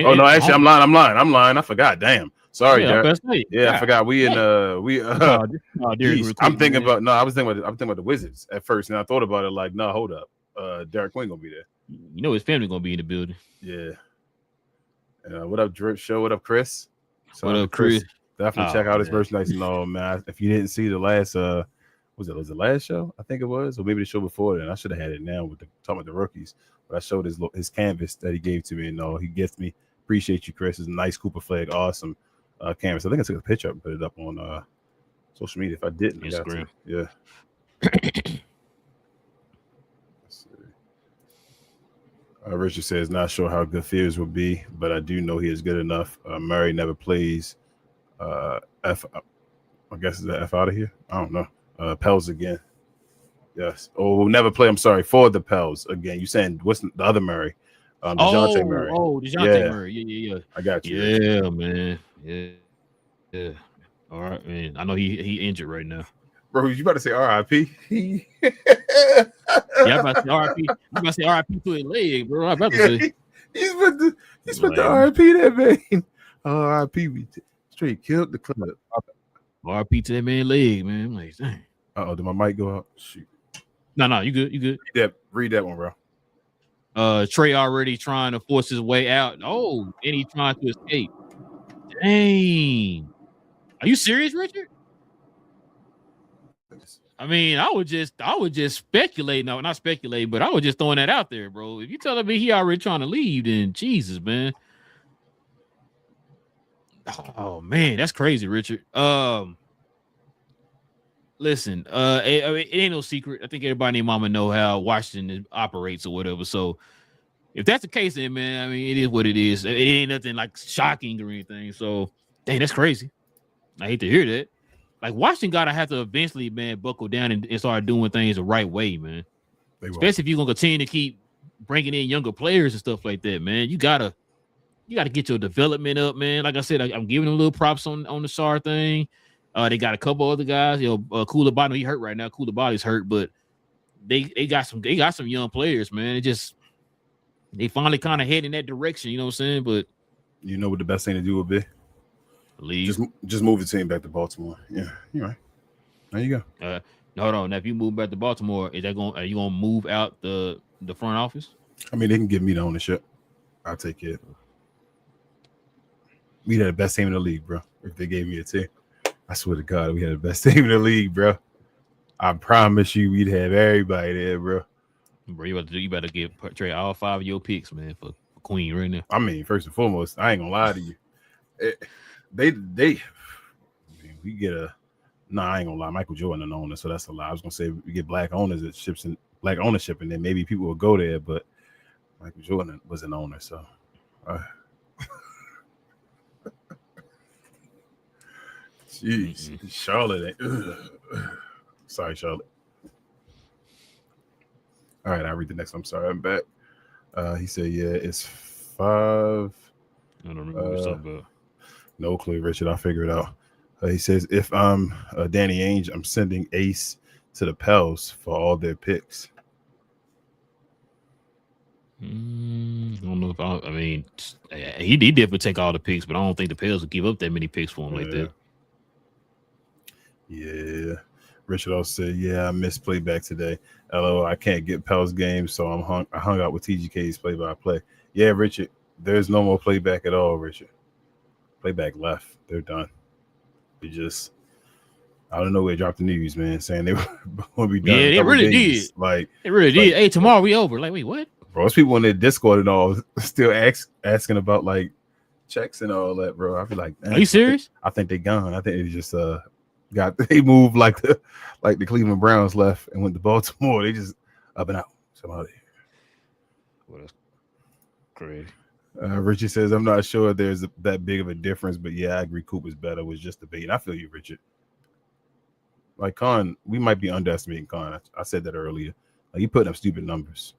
Oh no, actually, I'm lying. I forgot. Damn. Sorry, I forgot. We in I'm thinking about I was thinking about the Wizards at first, and I thought about it like, no, hold up. Derek Queen gonna be there. His family gonna be in the building. Yeah. What up, Drip Show? What up, Chris? What up, Chris? Definitely check out his merchandise and all, man. If you didn't see the last was it the last show? I think it was, or maybe the show before then. I should have had it now with talking about the rookies. But I showed his canvas that he gave to me, and all he gets me. Appreciate you, Chris. It's a nice Cooper Flag, awesome canvas. I think I took a picture up and put it up on social media. If I didn't, Instagram. Yeah. Richard says, not sure how good Fears will be, but I do know he is good enough. Murray never plays. F, I guess is that F out of here? I don't know. Pels again. Yes. Oh, never play. I'm sorry, for the Pels again. You saying what's the other Murray? DeJounte Murray. DeJounte Murray. Yeah. I got you. Yeah, man. Yeah. All right, man. I know he injured right now. Bro, you about to say RIP? Yeah, I'm about to say RIP. You about to say RIP to his leg, bro. I'm about to say. He's about to RIP that man. RIP. We straight killed the club. RIP to that man leg, man. I'm like, dang. Uh-oh, did my mic go out? Shoot. No, you good. Read that one, bro. Trey already trying to force his way out. Oh, and he trying to escape. Dang. Are you serious, Richard? I mean, I would just speculate. No, not speculate, but I was just throwing that out there, bro. If you telling me he already trying to leave, then Jesus, man. Oh man, that's crazy, Richard. Listen, it ain't no secret. I think everybody and their mama know how Washington operates or whatever. So if that's the case, then man, I mean, it is what it is. It ain't nothing like shocking or anything. So, dang, that's crazy. I hate to hear that. Like Washington gotta have to eventually, man, buckle down and start doing things the right way, man. Especially if you're gonna continue to keep bringing in younger players and stuff like that, man. You gotta get your development up, man. Like I said, I'm giving them a little props on the SAR thing. They got a couple other guys. Koulibaly, he hurt right now. Koulibaly's hurt, but they got some young players, man. They finally kind of head in that direction. You know what I'm saying? But you know what the best thing to do would be? Leave. Just move the team back to Baltimore. Yeah, you're right. There you go. Hold on. Now, if you move back to Baltimore, are you gonna move out the front office? I mean, they can give me the ownership. I'll take it. We had the best team in the league, bro. If they gave me a team, I swear to God, we had the best team in the league, bro. I promise you, we'd have everybody there, bro. Bro, you better trade all 5 of your picks, man, for Queen right now. I mean, first and foremost, I ain't gonna lie to you. We get a. Nah, I ain't gonna lie. Michael Jordan an owner, so that's a lie. I was gonna say we get black owners that ships in black ownership, and then maybe people will go there. But Michael Jordan was an owner, so. Jeez, Charlotte. Sorry, Charlotte. All right, I'll read the next one. I'm sorry, I'm back. He said, "Yeah, it's 5." I don't remember what you're talking about. No clue, Richard. I'll figure it out. He says, if I'm Danny Ainge, I'm sending Ace to the Pels for all their picks. I don't know if I mean, he definitely take all the picks, but I don't think the Pels will give up that many picks for him like that. Yeah. Richard also said, yeah, I missed Playback today. LOL, I can't get Pels games, so I hung out with TGK's play-by-play. Yeah, Richard, there's no more Playback at all, Richard. Playback left. They're done. They just, I don't know where they dropped the news, man, saying they were going to be done. Yeah, they really did. Like, they really did. Hey, tomorrow we over. Like, wait, what? Bro, there's people in their Discord and all still asking about like checks and all that, bro. I feel like, are you serious? I think they gone. I think they just they moved like the Cleveland Browns left and went to Baltimore. They just up and out. Somebody. Well, that's crazy. Richard says, I'm not sure there's that big of a difference, but yeah, I agree. Cooper's better was just debate. I feel you, Richard. Like Khan, we might be underestimating Khan. I said that earlier. Like he put up stupid numbers,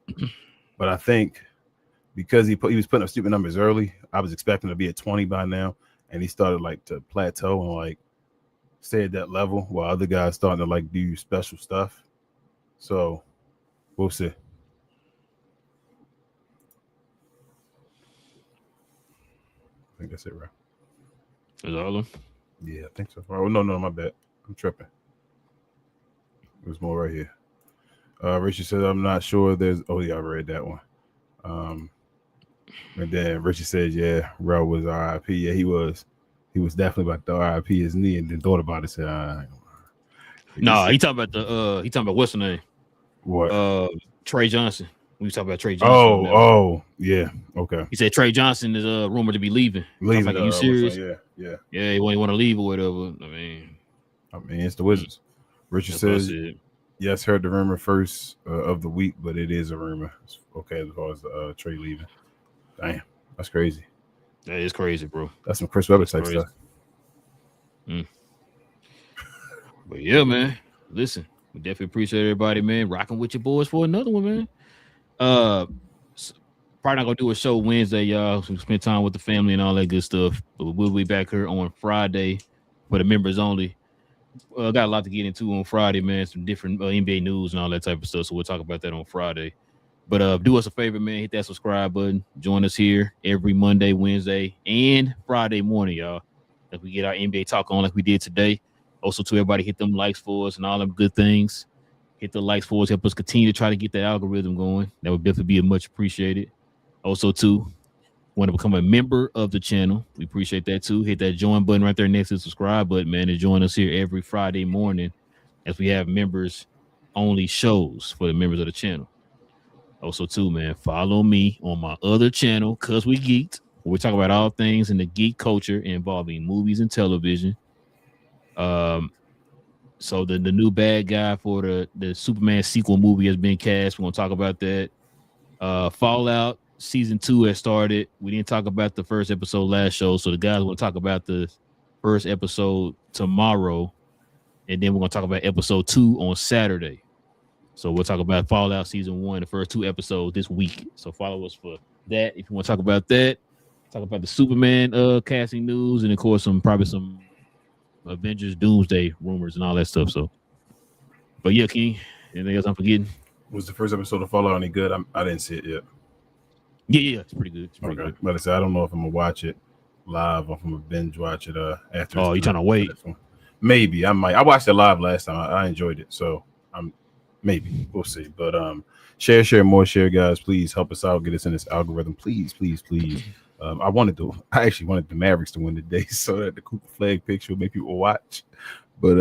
but I think because he was putting up stupid numbers early, I was expecting to be at 20 by now, and he started like to plateau and like stay at that level while other guys starting to like do special stuff. So we'll see. I think that's it, right? Is all of them? Yeah, I think so. Oh, no, my bad. I'm tripping. There's more right here. Richard said, I'm not sure there's... Oh, yeah, I read that one. And then Richard said, yeah, Relle was RIP. Yeah, he was. He was definitely about to RIP his knee and then thought about it. Said, no, he talking about what's the name? What? Trey Johnson. We was talking about Trey Johnson. Oh, yeah. Okay. He said Trey Johnson is rumored to be leaving. Leaving. Like, are you serious? Yeah. Yeah, he want to leave or whatever. I mean, it's the Wizards. Richard says, yes, heard the rumor first of the week, but it is a rumor. It's okay as far as Trey leaving. Damn, that's crazy. That is crazy, bro. That's some Chris Webber type stuff. But yeah, man. Listen, we definitely appreciate everybody, man. Rocking with your boys for another one, man. Probably not gonna do a show Wednesday, y'all. So we spend time with the family and all that good stuff. But we'll be back here on Friday for the members only. Got a lot to get into on Friday, man. Some different NBA news and all that type of stuff. So we'll talk about that on Friday. But do us a favor, man. Hit that subscribe button. Join us here every Monday, Wednesday, and Friday morning, y'all. As we get our NBA talk on like we did today. Also, to everybody, hit them likes for us and all them good things. Hit the likes for us. Help us continue to try to get that algorithm going. That would definitely be much appreciated. Also, too, want to become a member of the channel. We appreciate that, too. Hit that join button right there next to the subscribe button, man, and join us here every Friday morning as we have members only shows for the members of the channel. Also, too, man, follow me on my other channel, Cause We Geeked, where we talk about all things in the geek culture involving movies and television. So the new bad guy for the Superman sequel movie has been cast. We're gonna talk about that. Fallout season 2 has started. We didn't talk about the first episode last show, so the guys will talk about the first episode tomorrow, and then we're gonna talk about episode 2 on Saturday. So we'll talk about Fallout season 1, the first 2 episodes this week. So follow us for that if you want to talk about that. Talk about the Superman casting news, and of course probably some Avengers Doomsday rumors and all that stuff. So, but yeah, King, anything else I'm forgetting? Was the first episode of Fallout any good? I didn't see it yet. Yeah, it's pretty good. It's pretty good. But I said I don't know if I'm gonna watch it live or if I'm gonna binge watch it after. Oh, you trying to wait? Maybe I might. I watched it live last time. I enjoyed it, so maybe we'll see. But share, guys. Please help us out. Get us in this algorithm, please. I actually wanted the Mavericks to win today so that the Cooper flag picture will make people watch. But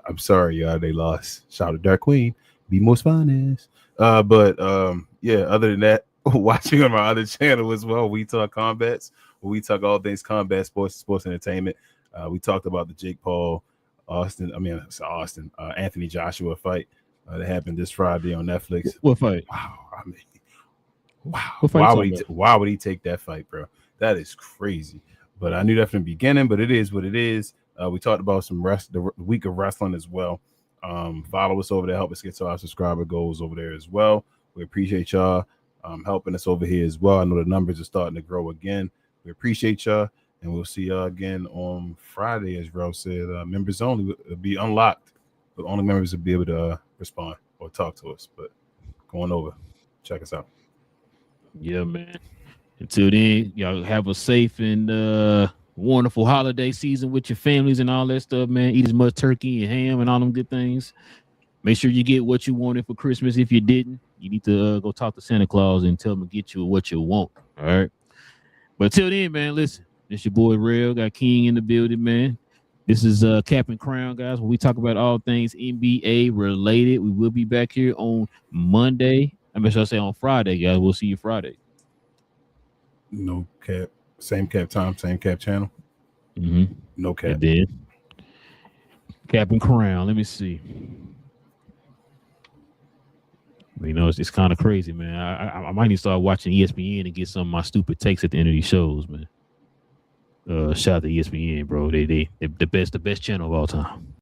I'm sorry, y'all, they lost. Shout out to Dark Queen, be most finest. But other than that, watching on my other channel as well, We Talk Combats, where we talk all things combat sports entertainment. We talked about the Jake Paul Anthony Joshua fight that happened this Friday on Netflix. What fight? Wow. Why would he take that fight, bro? That is crazy. But I knew that from the beginning, but it is what it is. We talked about some the week of wrestling as well. Follow us over there. Help us get to our subscriber goals over there as well. We appreciate y'all helping us over here as well. I know the numbers are starting to grow again. We appreciate y'all, and we'll see y'all again on Friday, as Rel said. Members only will be unlocked, but only members will be able to respond or talk to us. But going over, check us out. Yeah, man. Until then, y'all have a safe and wonderful holiday season with your families and all that stuff, man. Eat as much turkey and ham and all them good things. Make sure you get what you wanted for Christmas. If you didn't, you need to go talk to Santa Claus and tell him to get you what you want. All right. But until then, man, listen, it's your boy Relle, got King in the building, man. This is Cap and Crown, guys, where we talk about all things NBA related. We will be back here on Monday. On Friday, guys. We'll see you Friday. No cap. Same cap time, same cap channel. Mm-hmm. No cap. And then Cap and Crown. Let me see. You know, it's kind of crazy, man. I might need to start watching ESPN and get some of my stupid takes at the end of these shows, man. Shout out to ESPN, bro. They the best channel of all time.